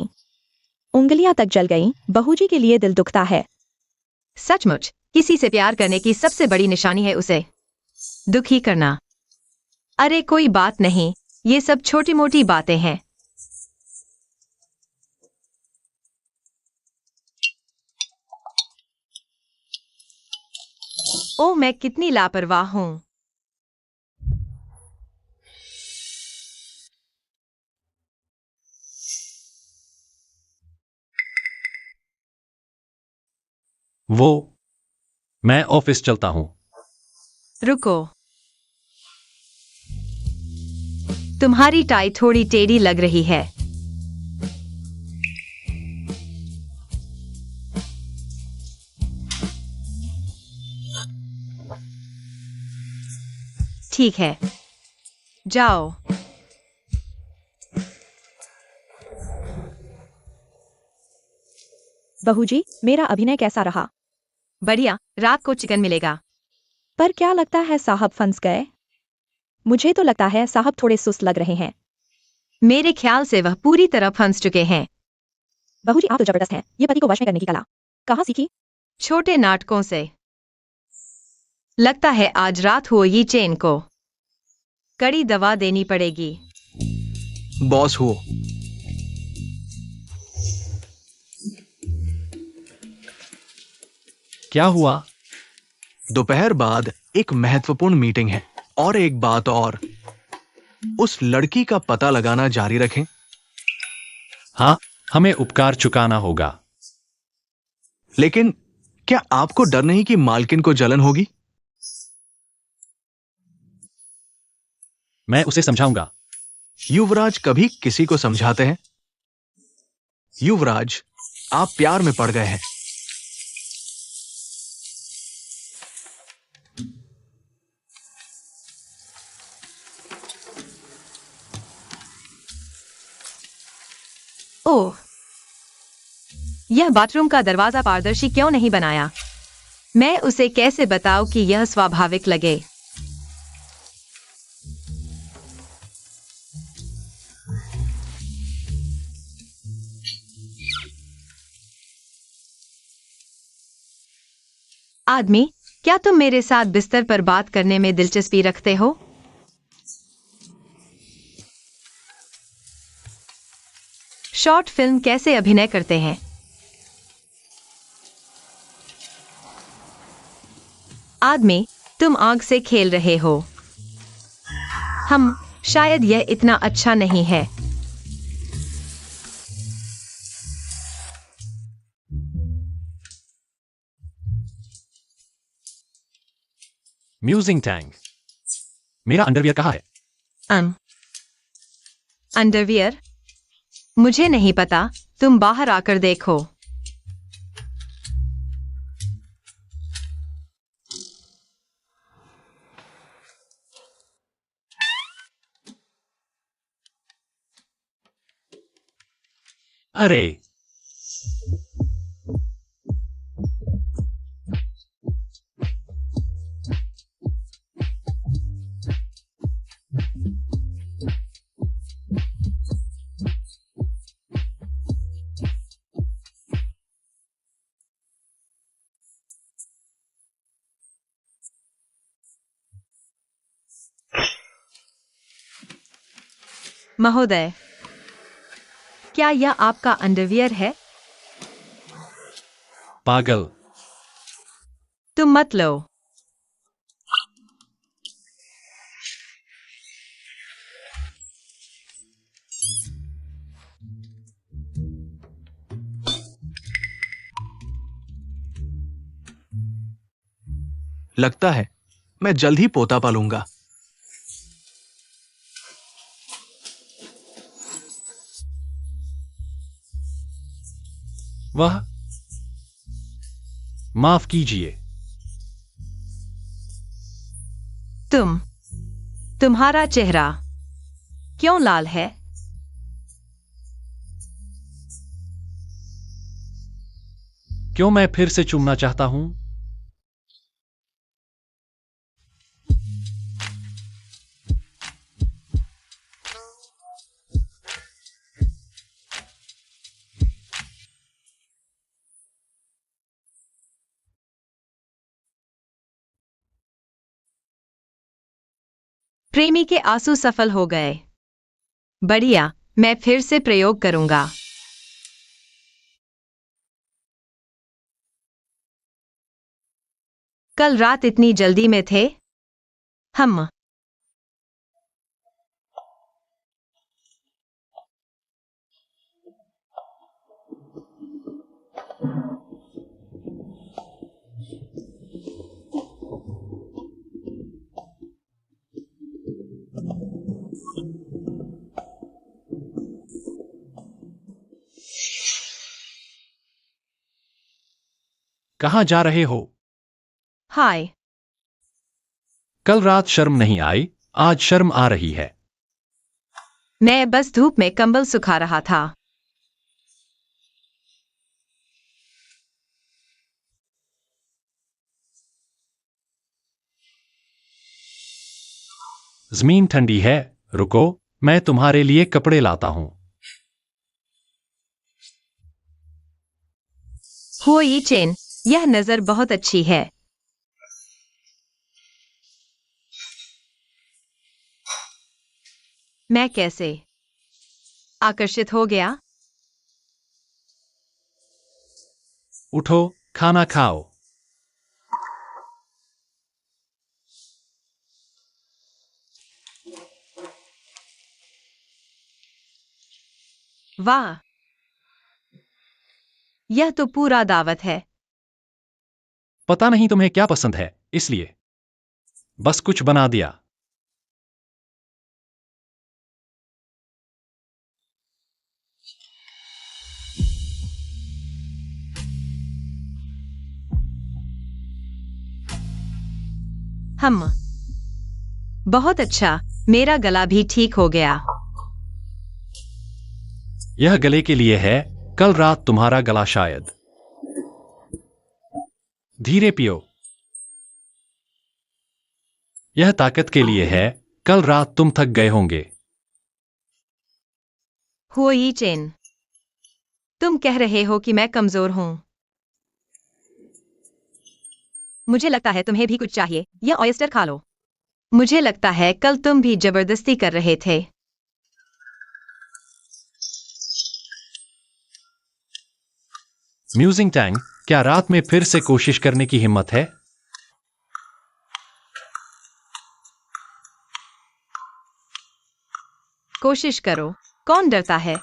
उंगलियां तक जल गईं। बहूजी के लिए दिल दुखता है। सचमुच किसी से प्यार करने की सबसे बड़ी निशानी है उसे दुखी करना। अरे कोई बात नहीं, ये सब छोटी मोटी बातें हैं। ओ मैं कितनी लापरवाह हूं। वो मैं ऑफिस चलता हूं। रुको, तुम्हारी टाई थोड़ी टेढ़ी लग रही है। ठीक है, जाओ। बहूजी, मेरा अभिनय कैसा रहा? बढ़िया, रात को चिकन मिलेगा। पर क्या लगता है साहब फंस गए? मुझे तो लगता है साहब थोड़े सुस्त लग रहे हैं। मेरे ख्याल से वह पूरी तरह फंस चुके हैं। बहूजी आप तो जबरदस्त हैं। ये पति को वश में करने की कला कहाँ सीखी? छोटे नाटकों से। लगता है आज रात हो ये चेन को कड़ी दवा देनी पड़ेगी। बॉस हो। क्या हुआ? दोपहर बाद एक महत्वपूर्ण मीटिंग है। और एक बात और, उस लड़की का पता लगाना जारी रखें। हाँ, हमें उपकार चुकाना होगा। लेकिन क्या आपको डर नहीं कि मालकिन को जलन होगी? मैं उसे समझाऊंगा। युवराज कभी किसी को समझाते हैं? युवराज, आप प्यार में पड़ गए हैं। ओह, यह बाथरूम का दरवाजा पारदर्शी क्यों नहीं बनाया? मैं उसे कैसे बताऊं कि यह स्वाभाविक लगे? आदमी, क्या तुम मेरे साथ बिस्तर पर बात करने में दिलचस्पी रखते हो? शॉर्ट फिल्म कैसे अभिनय करते हैं? आदमी, तुम आग से खेल रहे हो। शायद यह इतना अच्छा नहीं है। Musing tank. मेरा अंडरवियर कहाँ है? अंडरवियर? मुझे नहीं पता, तुम बाहर आकर देखो। अरे, महोदय, क्या यह आपका अंडरवियर है? पागल। तुम मत लो। लगता है मैं जल्द ही पोता पालूंगा। वह माफ कीजिए। तुम्हारा चेहरा क्यों लाल है? क्यों मैं फिर से चूमना चाहता हूं? प्रेमी के आंसू सफल हो गए। बढ़िया, मैं फिर से प्रयोग करूंगा। कल रात इतनी जल्दी में थे हम। कहाँ जा रहे हो? हाय। कल रात शर्म नहीं आई, आज शर्म आ रही है। मैं बस धूप में कंबल सुखा रहा था। जमीन ठंडी है, रुको, मैं तुम्हारे लिए कपड़े लाता हूं। हो ये चेन, यह नजर बहुत अच्छी है। मैं कैसे आकर्षित हो गया। उठो, खाना खाओ। वाह, यह तो पूरा दावत है। पता नहीं तुम्हें क्या पसंद है, इसलिए बस कुछ बना दिया। हम। बहुत अच्छा, मेरा गला भी ठीक हो गया। यह गले के लिए है, कल रात तुम्हारा गला शायद। धीरे पियो। यह ताकत के लिए है, कल रात तुम थक गए होंगे। हो ये चेन, तुम कह रहे हो कि मैं कमजोर हूं। मुझे लगता है तुम्हें भी कुछ चाहिए, यह ऑयस्टर खा लो। मुझे लगता है कल तुम भी जबरदस्ती कर रहे थे। म्यूजिंग टैंग, क्या रात में फिर से कोशिश करने की हिम्मत है? कोशिश करो, कौन डरता है।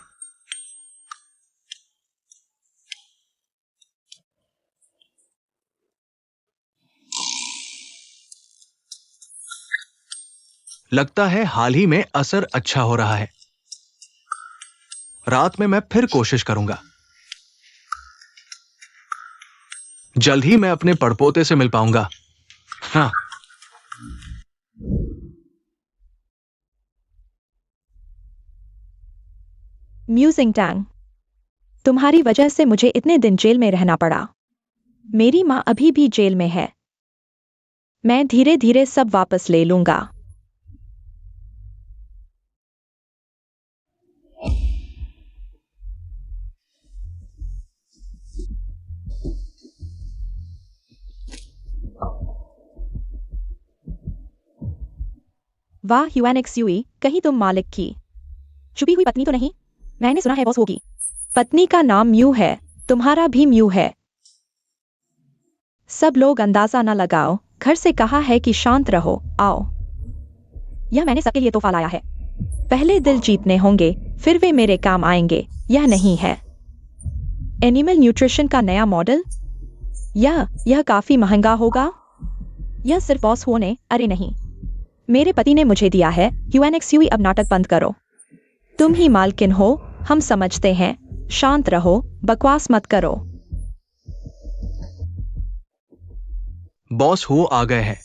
लगता है हाल ही में असर अच्छा हो रहा है। रात में मैं फिर कोशिश करूंगा। जल्द ही मैं अपने पड़पोते से मिल पाऊंगा। हाँ। म्यूजिंग टैंग, तुम्हारी वजह से मुझे इतने दिन जेल में रहना पड़ा। मेरी माँ अभी भी जेल में है। मैं धीरे धीरे सब वापस ले लूंगा। वाह यूएनएक्सयूई, कहीं तुम मालिक की छुपी हुई पत्नी तो नहीं? मैंने सुना है बॉस होगी। पत्नी का नाम म्यू है, तुम्हारा भी म्यू है। सब लोग अंदाजा न लगाओ, घर से कहा है कि शांत रहो, आओ। यह मैंने सबके लिए तोहफा लाया है। पहले दिल जीतने होंगे, फिर वे मेरे काम आएंगे। यह नहीं है एनिमल न्यूट्रिशन का नया मॉडल। यह काफी महंगा होगा। यह सिर्फ बॉस होने, अरे नहीं, मेरे पति ने मुझे दिया है। यूएनएक्सयूई, अब नाटक बंद करो। तुम ही मालकिन हो, हम समझते हैं। शांत रहो, बकवास मत करो। बॉस हो आ गए हैं।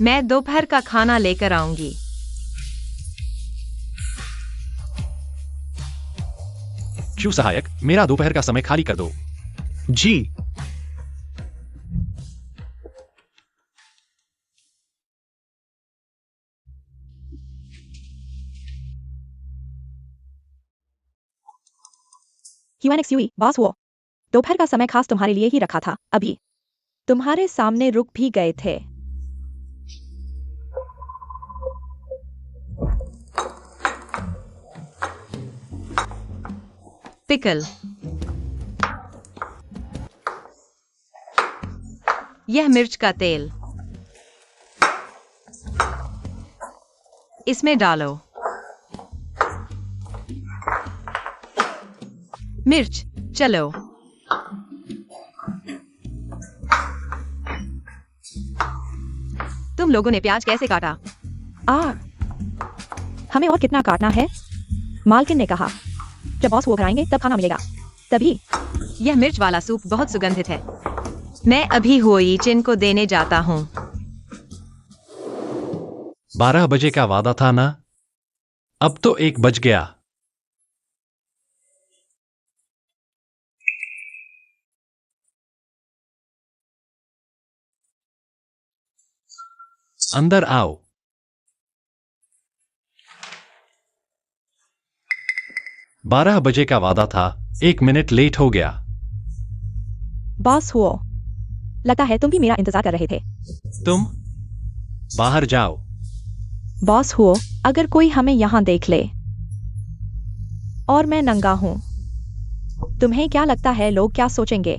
मैं दोपहर का खाना लेकर आऊंगी। क्यों सहायक, मेरा दोपहर का समय खाली कर दो। जी। ह्यूएनएक्सयूई बॉस वो दोपहर का समय खास तुम्हारे लिए ही रखा था। अभी तुम्हारे सामने रुक भी गए थे। पिकल। यह मिर्च का तेल, इसमें डालो। मिर्च, चलो। तुम लोगों ने प्याज कैसे काटा? हमें और कितना काटना है? मालकिन ने कहा जब बॉस वो घर आएंगे तब खाना मिलेगा। तभी यह मिर्च वाला सूप बहुत सुगंधित है। मैं अभी हुई चिन को देने जाता हूँ। 12 बजे का वादा था ना? अब तो 1 बज गया। अंदर आओ। बारह बजे का वादा था, 1 मिनट लेट हो गया। बॉस हुओ, लगता है तुम भी मेरा इंतजार कर रहे थे। तुम बाहर जाओ। बॉस हुओ, अगर कोई हमें यहां देख ले और मैं नंगा हूं, तुम्हें क्या लगता है लोग क्या सोचेंगे?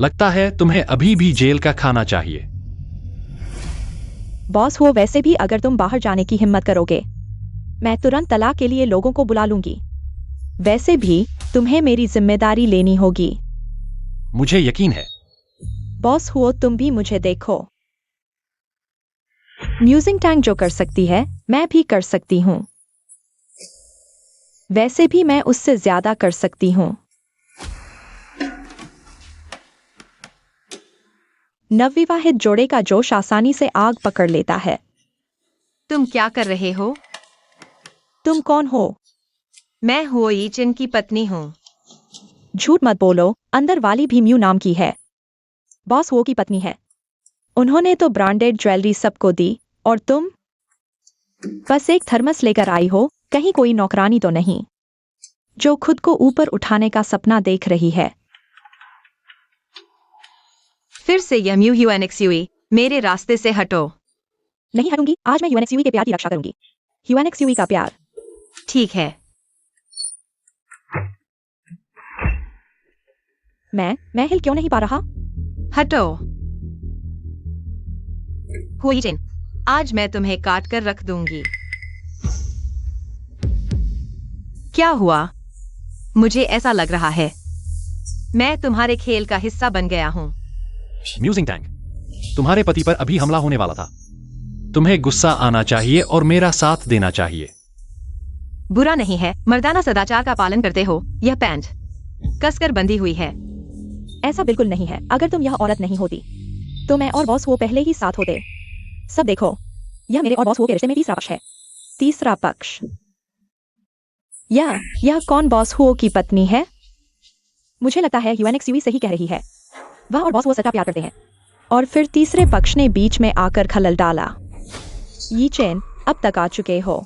लगता है तुम्हें अभी भी जेल का खाना चाहिए। बॉस हुओ, वैसे भी अगर तुम बाहर जाने की हिम्मत करोगे मैं तुरंत तलाक के लिए लोगों को बुला लूंगी। वैसे भी तुम्हें मेरी जिम्मेदारी लेनी होगी। मुझे यकीन है। बॉस हुओ, तुम भी मुझे देखो। म्यूजिंग टैंक जो कर सकती है मैं भी कर सकती हूं। वैसे भी मैं उससे ज्यादा कर सकती हूं। नवविवाहित जोड़े का जोश आसानी से आग पकड़ लेता है। तुम क्या कर रहे हो? तुम कौन हो? मैं हुई चिन की पत्नी हूँ। झूठ मत बोलो, अंदर वाली भी म्यू नाम की है। बॉस वो की पत्नी है। उन्होंने तो ब्रांडेड ज्वेलरी सबको दी और तुम बस एक थर्मस लेकर आई हो। कहीं कोई नौकरानी तो नहीं जो खुद को ऊपर उठाने का सपना देख रही है? फिर से यह म्यू ह्यूएनएक्सयूई, मेरे रास्ते से हटो। नहीं हटूंगी। आज मैं ह्यूएनएक्सयूई के प्यार की रक्षा करूंगी। ह्यूएनएक्सयूई का प्यार। ठीक है। मैं हिल क्यों नहीं पा रहा? हटो। हुई चिन, आज मैं तुम्हें काट कर रख दूंगी। क्या हुआ? मुझे ऐसा लग रहा है मैं तुम्हारे खेल का हिस्सा बन गया हूं। म्यूजिंग टैंक, तुम्हारे पति पर अभी हमला होने वाला था। तुम्हें गुस्सा आना चाहिए और मेरा साथ देना चाहिए। बुरा नहीं है, मर्दाना सदाचार का पालन करते हो। यह पैंट कसकर बंधी हुई है। ऐसा बिल्कुल नहीं है। अगर तुम यह औरत नहीं होती तो मैं और बॉस वो पहले ही साथ होते। सब देखो, यह मेरे और बॉस वो के रिश्ते में तीसरा पक्ष है। तीसरा पक्ष। यह कौन बॉस हुओ की पत्नी है? मुझे लगता है ह्यूएनएक्सयूई सही कह रही है। वह और बॉस वो सच्चा प्यार करते हैं। और फिर तीसरे पक्ष ने बीच में आकर खलल डाला। ये चैन अब तक आ चुके हो।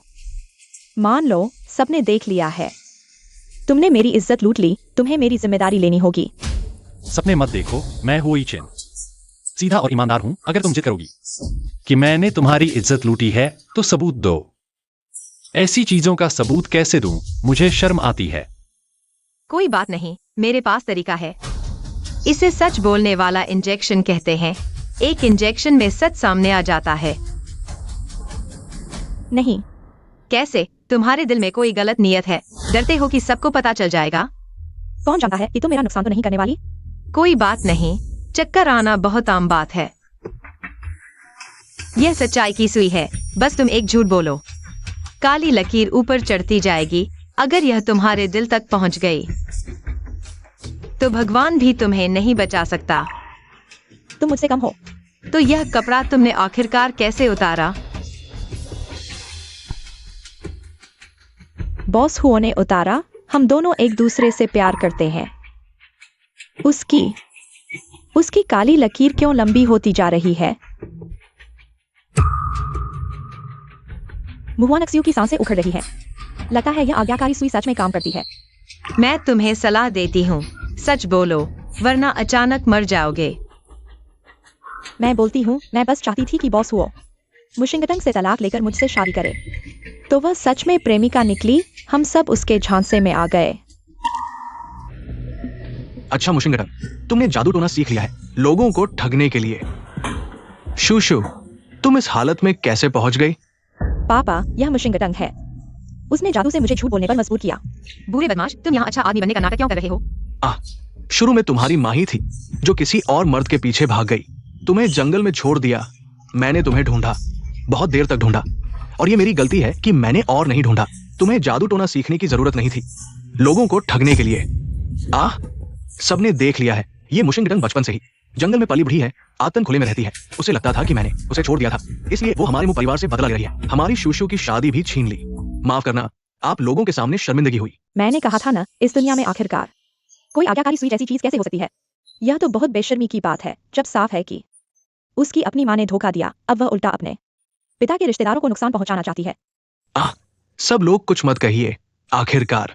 मान लो सबने देख लिया है। तुमने मेरी इज्जत लूट ली, तुम्हें मेरी जिम्मेदारी लेनी होगी। सपने मत देखो, मैं हुई चिन सीधा और ईमानदार हूं। अगर तुम जिद करोगी कि मैंने तुम्हारी इज्जत लूटी है तो सबूत दो। ऐसी चीजों का सबूत कैसे दूं? मुझे शर्म आती है। कोई बात नहीं, मेरे पास तरीका है। इसे सच बोलने वाला इंजेक्शन कहते हैं। एक इंजेक्शन में सच सामने आ जाता है। नहीं। कैसे? तुम्हारे दिल में कोई गलत नियत है। डरते हो कि सबको पता चल जाएगा। कौन जानता है कि तुम मेरा नुकसान तो नहीं करने वाली? कोई बात नहीं, चक्कर आना बहुत आम बात है। यह सच्चाई की सुई है। बस तुम एक झूठ बोलो, काली लकीर ऊपर चढ़ती जाएगी। अगर यह तुम्हारे दिल तक पहुंच गई तो भगवान भी तुम्हें नहीं बचा सकता। तुम मुझसे कम हो। तो यह कपड़ा तुमने आखिरकार कैसे उतारा? बॉस हुओ ने उतारा। हम दोनों एक दूसरे से प्यार करते हैं। उसकी काली लकीर क्यों लंबी होती जा रही है? ह्यूएनएक्सयूई की सांसें उखड़ रही है। लगता है यह आज्ञाकारी सुई सच में काम करती है। मैं तुम्हें सलाह देती हूँ, सच बोलो, वरना अचानक मर जाओगे। मैं बोलती हूँ, मैं बस चाहती थी कि बॉस हुओ मुशिंगटंग से तलाक लेकर मुझसे शादी करे। तो वह सच में प्रेमिका निकली। हम सब उसके झांसे में आ गए। अच्छा मुशिंगटन, तुमने जादू टोना सीख लिया है लोगों को ठगने के लिए। शूशु, तुम इस हालत में कैसे पहुंच गई? पापा, यह मुशिंगटंग है। उसने जादू से मुझे झूठ बोलने पर मजबूर किया। बुरे बदमाश, तुम यहाँ अच्छा आदमी बनने का नाटक क्यों कर रहे हो? शुरू में तुम्हारी माँ ही थी जो किसी और मर्द के पीछे भाग गई, तुम्हें जंगल में छोड़ दिया। मैंने तुम्हें ढूंढा, बहुत देर तक ढूंढा, और ये मेरी गलती है कि मैंने और नहीं ढूंढा। तुम्हें जादू टोना सीखने की जरूरत नहीं थी लोगों को ठगने के लिए। सबने देख लिया है, ये मुशिंगटंग बचपन से ही जंगल में पली बढ़ी है, आतन खुले में रहती है। उसे लगता था कि मैंने उसे छोड़ दिया था, इसलिए वो हमारे मुंह परिवार से बदला ले रही है। हमारी शूशु की शादी भी छीन ली। माफ करना, आप लोगों के सामने शर्मिंदगी हुई। मैंने कहा था ना, इस दुनिया में आखिरकार कोई आज्ञाकारी सुई जैसी चीज कैसे हो सकती है। यह तो बहुत बेशर्मी की बात है, जब साफ है कि उसकी अपनी माँ ने धोखा दिया। अब वह उल्टा अपने पिता के रिश्तेदारों को नुकसान पहुंचाना चाहती है। सब लोग कुछ मत कहिए, आखिरकार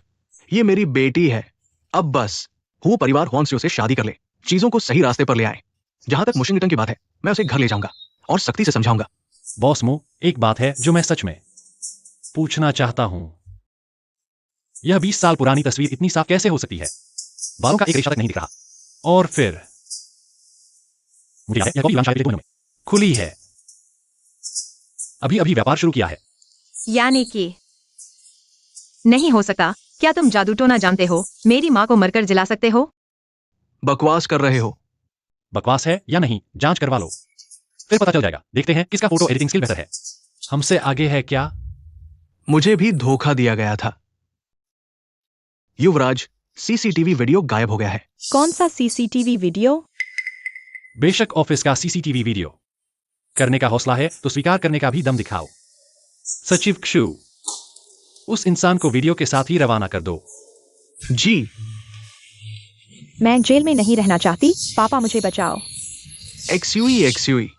ये मेरी बेटी है। अब बस वो परिवार हुआन से उसे शादी कर ले, चीजों को सही रास्ते पर ले आए। जहां तक मुशिंगटन की बात है, मैं उसे घर ले जाऊंगा और सख्ती से समझाऊंगा। बॉस मो, एक बात है जो मैं सच में पूछना चाहता हूं। यह 20 साल पुरानी तस्वीर इतनी साफ कैसे हो सकती है? बालों का एक रेशा तक नहीं दिख रहा। और फिर मुझे याद है, यह कॉफी दुकान शायद पिछले 2 महीनों में खुली है। अभी अभी व्यापार शुरू किया है। यानी कि नहीं हो सकता। क्या तुम जादू टोना जानते हो? मेरी माँ को मरकर जिला सकते हो? बकवास कर रहे हो। बकवास है या नहीं, जांच करवा लो, फिर पता चल जाएगा। देखते हैं किसका फोटो एडिटिंग स्किल बेहतर है। हमसे आगे है क्या? मुझे भी धोखा दिया गया था। युवराज, सीसीटीवी वीडियो गायब हो गया है। कौन सा सीसीटीवी वीडियो? बेशक ऑफिस का सीसीटीवी वीडियो। करने का हौसला है तो स्वीकार करने का भी दम दिखाओ। सचिव क्षु, उस इंसान को वीडियो के साथ ही रवाना कर दो। जी। मैं जेल में नहीं रहना चाहती। पापा, मुझे बचाओ। एक्सयूई।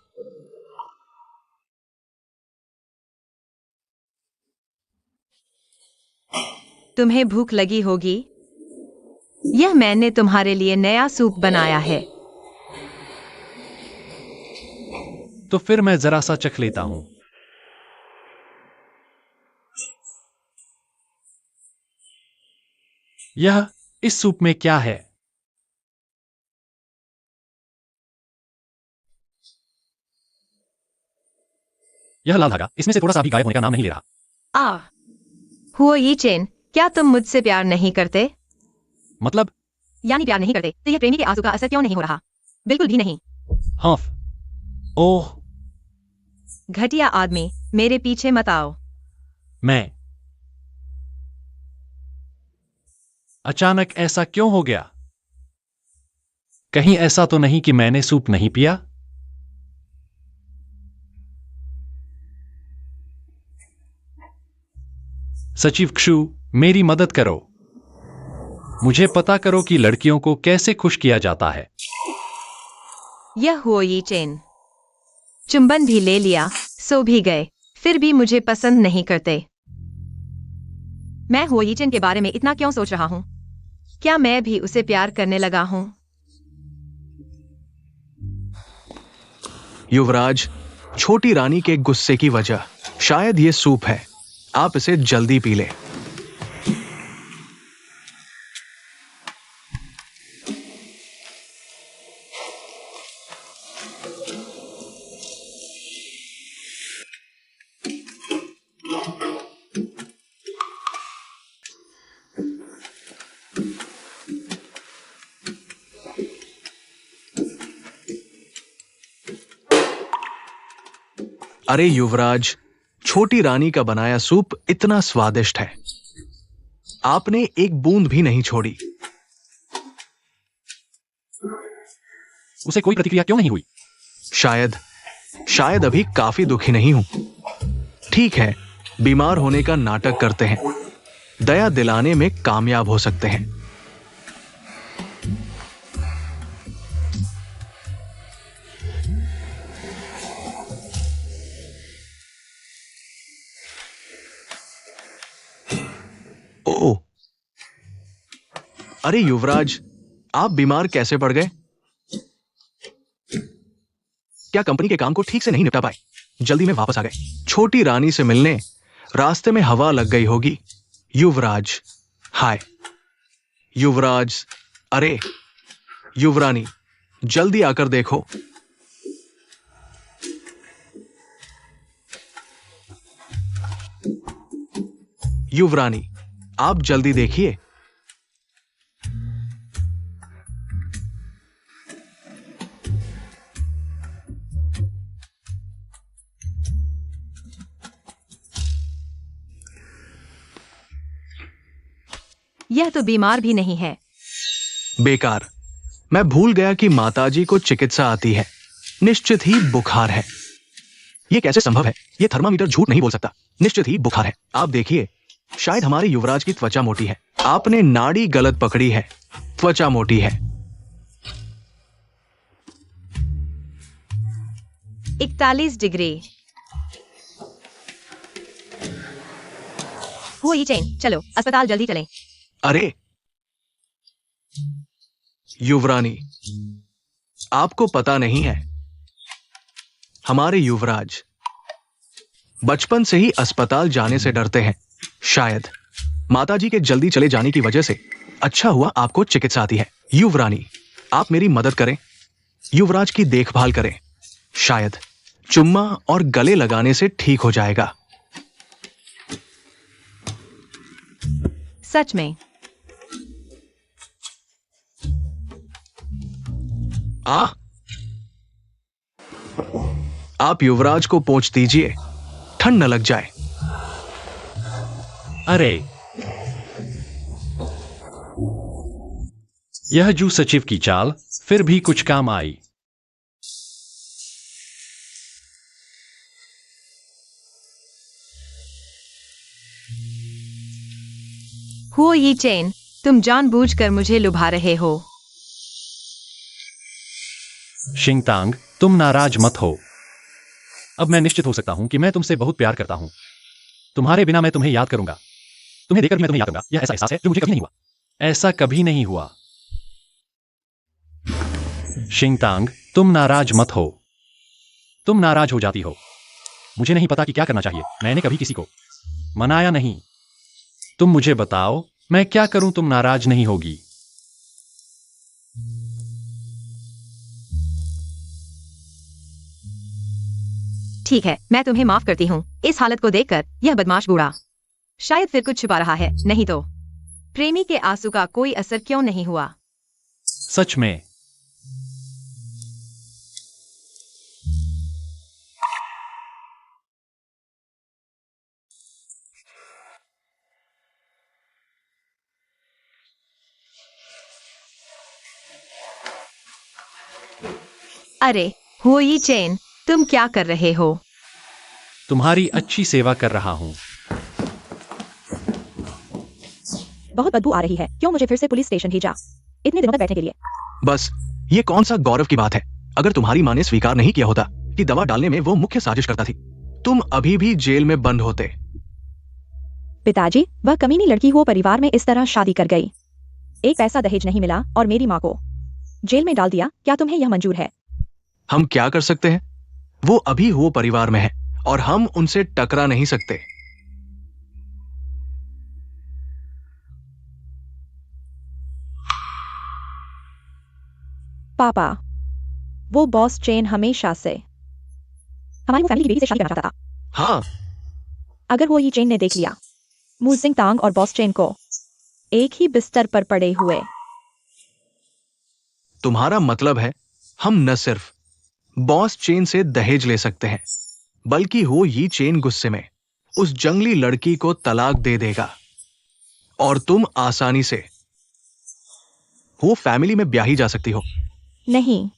तुम्हें भूख लगी होगी। यह मैंने तुम्हारे लिए नया सूप बनाया है। तो फिर मैं जरा सा चख लेता हूं। यह इस सूप में क्या है? यह लाल धागा इसमें से थोड़ा सा भी गायब होने का नाम नहीं ले रहा। हुओ ये चेन, क्या तुम मुझसे प्यार नहीं करते? मतलब? यानी प्यार नहीं करते तो यह प्रेमी के आंसू का असर क्यों नहीं हो रहा? बिल्कुल भी नहीं। हाँ। ओह, घटिया आदमी, मेरे पीछे मत आओ। मैं अचानक ऐसा क्यों हो गया? कहीं ऐसा तो नहीं कि मैंने सूप नहीं पिया? सचिव क्षु, मेरी मदद करो। मुझे पता करो कि लड़कियों को कैसे खुश किया जाता है। यह हुओ ये चेन। चुंबन भी ले लिया, सो भी गए, फिर भी मुझे पसंद नहीं करते। मैं हुओ ये चेन के बारे में इतना क्यों सोच रहा हूं? क्या मैं भी उसे प्यार करने लगा हूं? युवराज, छोटी रानी के गुस्से की वजह शायद ये सूप है। आप इसे जल्दी पी लें। अरे युवराज, छोटी रानी का बनाया सूप इतना स्वादिष्ट है, आपने एक बूंद भी नहीं छोड़ी। उसे कोई प्रतिक्रिया क्यों नहीं हुई? शायद अभी काफी दुखी नहीं हूं। ठीक है, बीमार होने का नाटक करते हैं, दया दिलाने में कामयाब हो सकते हैं। ओ, अरे युवराज, आप बीमार कैसे पड़ गए? क्या कंपनी के काम को ठीक से नहीं निपटा पाए? जल्दी में वापस आ गए। छोटी रानी से मिलने रास्ते में हवा लग गई होगी। युवराज, हाय। युवराज, अरे युवरानी, जल्दी आकर देखो। युवरानी, आप जल्दी देखिए। यह तो बीमार भी नहीं है। बेकार, मैं भूल गया कि माताजी को चिकित्सा आती है। निश्चित ही बुखार है। यह कैसे संभव है? यह थर्मामीटर झूठ नहीं बोल सकता। निश्चित ही बुखार है। आप देखिए, शायद हमारे युवराज की त्वचा मोटी है। आपने नाड़ी गलत पकड़ी है। त्वचा मोटी है। 41 डिग्री। वो ही चेन, चलो अस्पताल जल्दी चलें। अरे युवरानी, आपको पता नहीं है, हमारे युवराज बचपन से ही अस्पताल जाने से डरते हैं। शायद माताजी के जल्दी चले जाने की वजह से अच्छा हुआ आपको चिकित्सा आती है। युवरानी, आप मेरी मदद करें, युवराज की देखभाल करें। शायद चुम्मा और गले लगाने से ठीक हो जाएगा। सच में? आप युवराज को पोंछ दीजिए, ठंड न लग जाए। अरे, यह जू सचिव की चाल फिर भी कुछ काम आई। हो ये चेन, तुम जानबूझकर मुझे लुभा रहे हो। शिंगतांग, तुम नाराज मत हो। अब मैं निश्चित हो सकता हूं कि मैं तुमसे बहुत प्यार करता हूं। तुम्हारे बिना मैं तुम्हें याद करूंगा। तुम्हें देखकर मैं तुम्हें याद करूंगा। यह ऐसा एहसास है जो मुझे कभी नहीं हुआ। ऐसा कभी नहीं हुआ। शिंगतांग, तुम नाराज मत हो। तुम नाराज हो जाती हो। मुझे नहीं पता कि क्या करना चाहिए। मैंने कभी किसी को मनाया नहीं। तुम मुझे बताओ, मैं क्या करूं तुम नाराज नहीं होगी? ठीक है, मैं तुम्हें माफ करती हूँ। इस हालत को देखकर यह बदमाश बूढ़ा शायद फिर कुछ छुपा रहा है, नहीं तो प्रेमी के आंसू का कोई असर क्यों नहीं हुआ? सच में? अरे हो ये चेन, तुम क्या कर रहे हो? तुम्हारी अच्छी सेवा कर रहा हूं। बहुत बदबू आ रही है। क्यों मुझे फिर से पुलिस स्टेशन भेजा इतने दिनों तक बैठने के लिए? बस, ये कौन सा गौरव की बात है? अगर तुम्हारी माँ ने स्वीकार नहीं किया होता कि दवा डालने में वो मुख्य साजिश करता थी, तुम अभी भी जेल में बंद होते। पिताजी, वह कमीनी लड़की वो परिवार में इस तरह शादी कर गई। एक पैसा दहेज नहीं मिला और मेरी माँ को जेल में डाल दिया। क्या तुम्हें यह मंजूर है? हम क्या कर सकते हैं? वो अभी वो परिवार में है और हम उनसे टकरा नहीं सकते। पापा, वो बॉस चेन हमेशा से हमारी वो फैमिली की बेटी से शादी करना चाहता था। हाँ, अगर वो ये चेन ने देख लिया मू सिंह तांग और बॉस चेन को एक ही बिस्तर पर पड़े हुए। तुम्हारा मतलब है हम न सिर्फ बॉस चेन से दहेज ले सकते हैं, बल्कि हो ये चेन गुस्से में उस जंगली लड़की को तलाक दे देगा और तुम आसानी से वो फैमिली में ब्याही जा सकती हो। नहीं,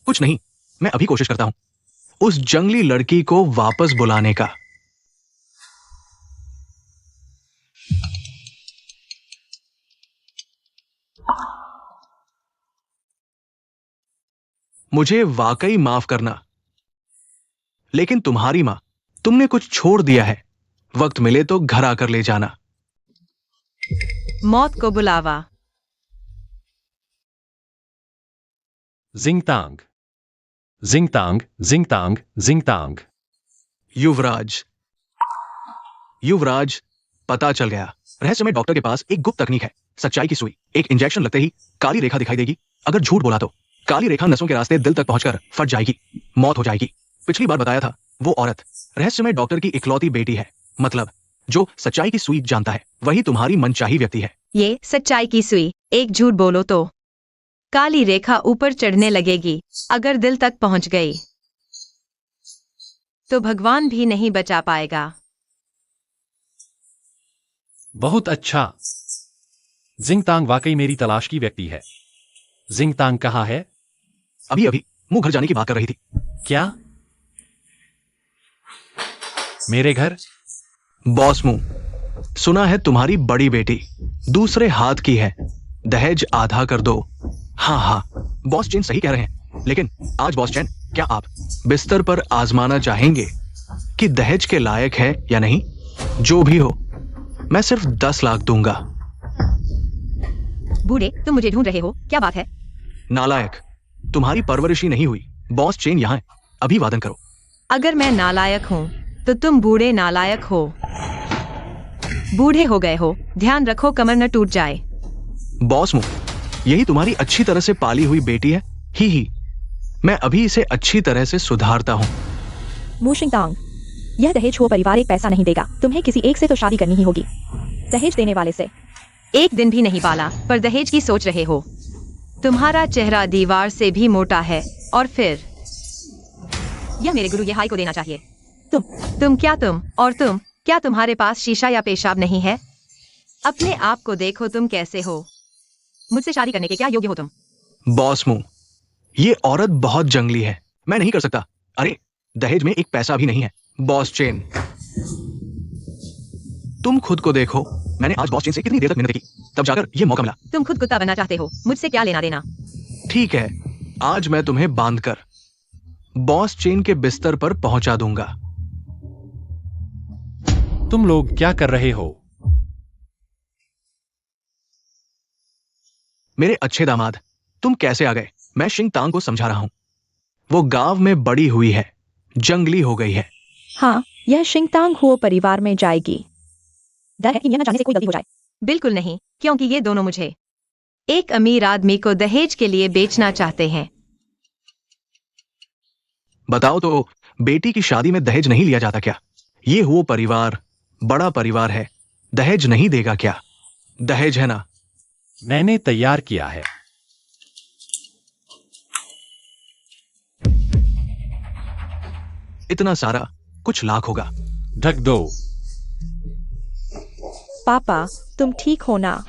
कुछ नहीं, मैं अभी कोशिश करता हूं उस जंगली लड़की को वापस बुलाने का। मुझे वाकई माफ करना, लेकिन तुम्हारी मां, तुमने कुछ छोड़ दिया है। वक्त मिले तो घर आकर ले जाना। मौत को बुलावा। जिंगतांग, जिंगतांग, जिंगतांग, जिंगतांग। युवराज। युवराज, पता चल गया। रहस्यमय डॉक्टर के पास एक गुप्त तकनीक है। सच्चाई की सुई। एक इंजेक्शन लगते ही काली रेखा दिखाई देगी। अगर झूठ बोला तो काली रेखा नसों के रास्ते दिल तक पहुंचकर फट जाएगी, मौत हो जाएगी। पिछली बार बताया था, वो औरत रहस्यमय डॉक्टर की इकलौती बेटी है। मतलब जो सच्चाई की सुई जानता है, वही तुम्हारी मनचाही व्यक्ति है। ये सच्चाई की सुई। एक झूठ बोलो तो काली रेखा ऊपर चढ़ने लगेगी। अगर दिल तक पहुंच गई तो भगवान भी नहीं बचा पाएगा। बहुत अच्छा। जिंगतांग वाकई मेरी तलाश की व्यक्ति है। जिंगतांग कहाँ है? अभी अभी मुंह घर जाने की बात कर रही थी। क्या? मेरे घर? बॉस मुंह, सुना है तुम्हारी बड़ी बेटी दूसरे हाथ की है। दहेज आधा कर दो। हाँ हाँ, बॉस चैन सही कह रहे हैं। लेकिन आज बॉस चैन, क्या आप बिस्तर पर आजमाना चाहेंगे कि दहेज के लायक है या नहीं? जो भी हो, मैं सिर्फ 10 लाख दूंगा। बूढ़े, तुम मुझे ढूंढ रहे हो, क्या बात है? नालायक, तुम्हारी परवरिश ही नहीं हुई। बॉस चेन यहाँ है, अभी वादन करो। अगर मैं नालायक हूँ तो तुम बूढ़े नालायक हो। बूढ़े हो गए हो, ध्यान रखो कमर न टूट जाए। बॉस मुंह, यही तुम्हारी अच्छी तरह से पाली हुई बेटी है। ही मैं अभी इसे अच्छी तरह से सुधारता हूँ। मूशिंगतांग, यह दहेज हुआ परिवार एक पैसा नहीं देगा। तुम्हें किसी एक से तो शादी करनी ही होगी, दहेज देने वाले से। एक दिन भी नहीं पाला पर दहेज की सोच रहे हो। तुम्हारा चेहरा दीवार से भी मोटा है। और फिर यह मेरे गुरु यहाई को देना चाहिए। तुम क्या तुम्हारे पास शीशा या पेशाब नहीं है? अपने आप को देखो, तुम कैसे हो? मुझसे शादी करने के क्या योग्य हो तुम? बॉस मुंह, ये औरत बहुत जंगली है, मैं नहीं कर सकता। अरे, दहेज में एक पैसा भी नहीं है। बॉस चेन, तुम खुद को देखो। मैंने आज बॉस चेन से कितनी देर तक मिन्नत की, तब जाकर ये मौका मिला। तुम खुद कुत्ता बनना चाहते हो, मुझसे क्या लेना देना? ठीक है, आज मैं तुम्हें बांधकर बॉस चेन के बिस्तर पर पहुंचा दूंगा। तुम लोग क्या कर रहे हो? मेरे अच्छे दामाद, तुम कैसे आ गए? मैं शिंगतांग को समझा रहा हूं। वो गांव में बड़ी हुई है, जंगली हो गई है। हाँ, यह शिंगतांग हुओ परिवार में जाएगी। डर है कि यह न जाने से कोई गलती हो जाए। बिल्कुल नहीं, क्योंकि ये दोनों मुझे एक अमीर आदमी को दहेज के लिए बेचना चाहते हैं। बताओ तो, बेटी की शादी में दहेज नहीं लिया जाता क्या? ये वो परिवार बड़ा परिवार है, दहेज नहीं देगा क्या? दहेज है ना? मैंने तैयार किया है। इतना सारा, कुछ लाख होगा। ढक दो। पापा, तुम ठीक हो ना?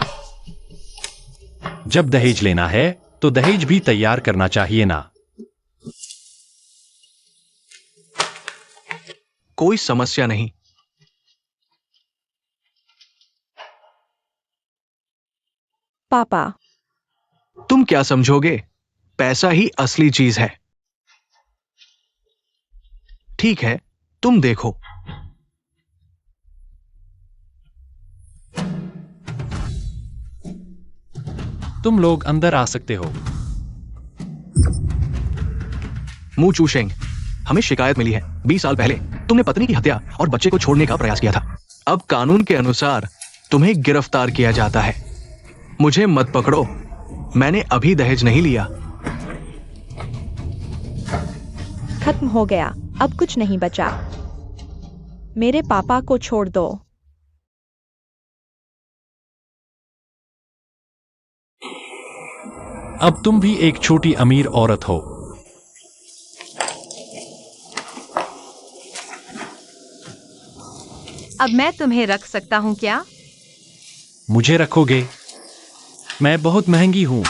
जब दहेज लेना है तो दहेज भी तैयार करना चाहिए ना? कोई समस्या नहीं। पापा, तुम क्या समझोगे? पैसा ही असली चीज है। ठीक है, तुम देखो। तुम लोग अंदर आ सकते हो। मू चू शेंग, हमें शिकायत मिली है। 20 साल पहले तुमने पत्नी की हत्या और बच्चे को छोड़ने का प्रयास किया था। अब कानून के अनुसार तुम्हें गिरफ्तार किया जाता है। मुझे मत पकड़ो, मैंने अभी दहेज नहीं लिया। खत्म हो गया, अब कुछ नहीं बचा। मेरे पापा को छोड़ दो। अब तुम भी एक छोटी अमीर औरत हो। अब मैं तुम्हें रख सकता हूँ क्या? मुझे रखोगे? मैं बहुत महंगी हूं।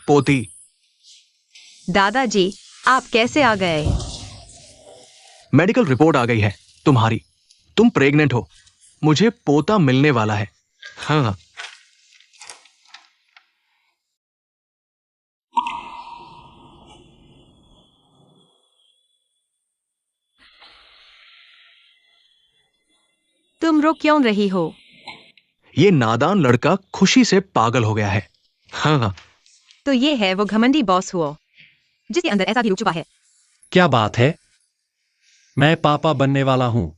पोती, दादाजी, आप कैसे आ गए? मेडिकल रिपोर्ट आ गई है तुम्हारी। तुम प्रेग्नेंट हो। मुझे पोता मिलने वाला है। हाँ, तुम रो क्यों रही हो? ये नादान लड़का खुशी से पागल हो गया है। हाँ, तो ये है वो घमंडी बॉस हुआ जिसके अंदर ऐसा भी लुक छुपा है। क्या बात है? मैं पापा बनने वाला हूं।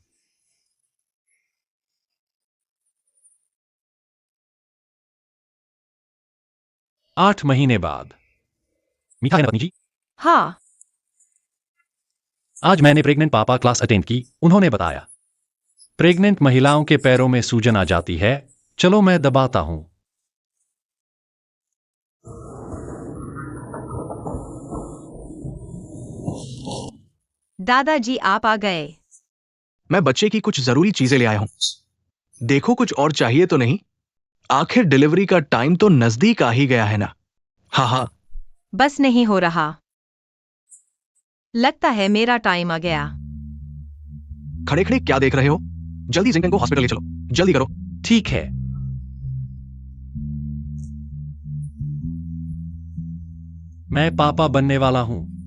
8 महीने बाद। मीठा है ना पत्नी जी? हाँ, आज मैंने प्रेग्नेंट पापा क्लास अटेंड की। उन्होंने बताया प्रेग्नेंट महिलाओं के पैरों में सूजन आ जाती है। चलो मैं दबाता हूं। दादाजी आप आ गए। मैं बच्चे की कुछ जरूरी चीजें ले आया हूं। देखो कुछ और चाहिए तो नहीं? आखिर डिलीवरी का टाइम तो नजदीक आ ही गया है ना। हाँ हाँ, बस नहीं हो रहा। लगता है मेरा टाइम आ गया। खड़े खड़े क्या देख रहे हो? जल्दी जिंकन को हॉस्पिटल ले चलो, जल्दी करो। ठीक है। मैं पापा बनने वाला हूं।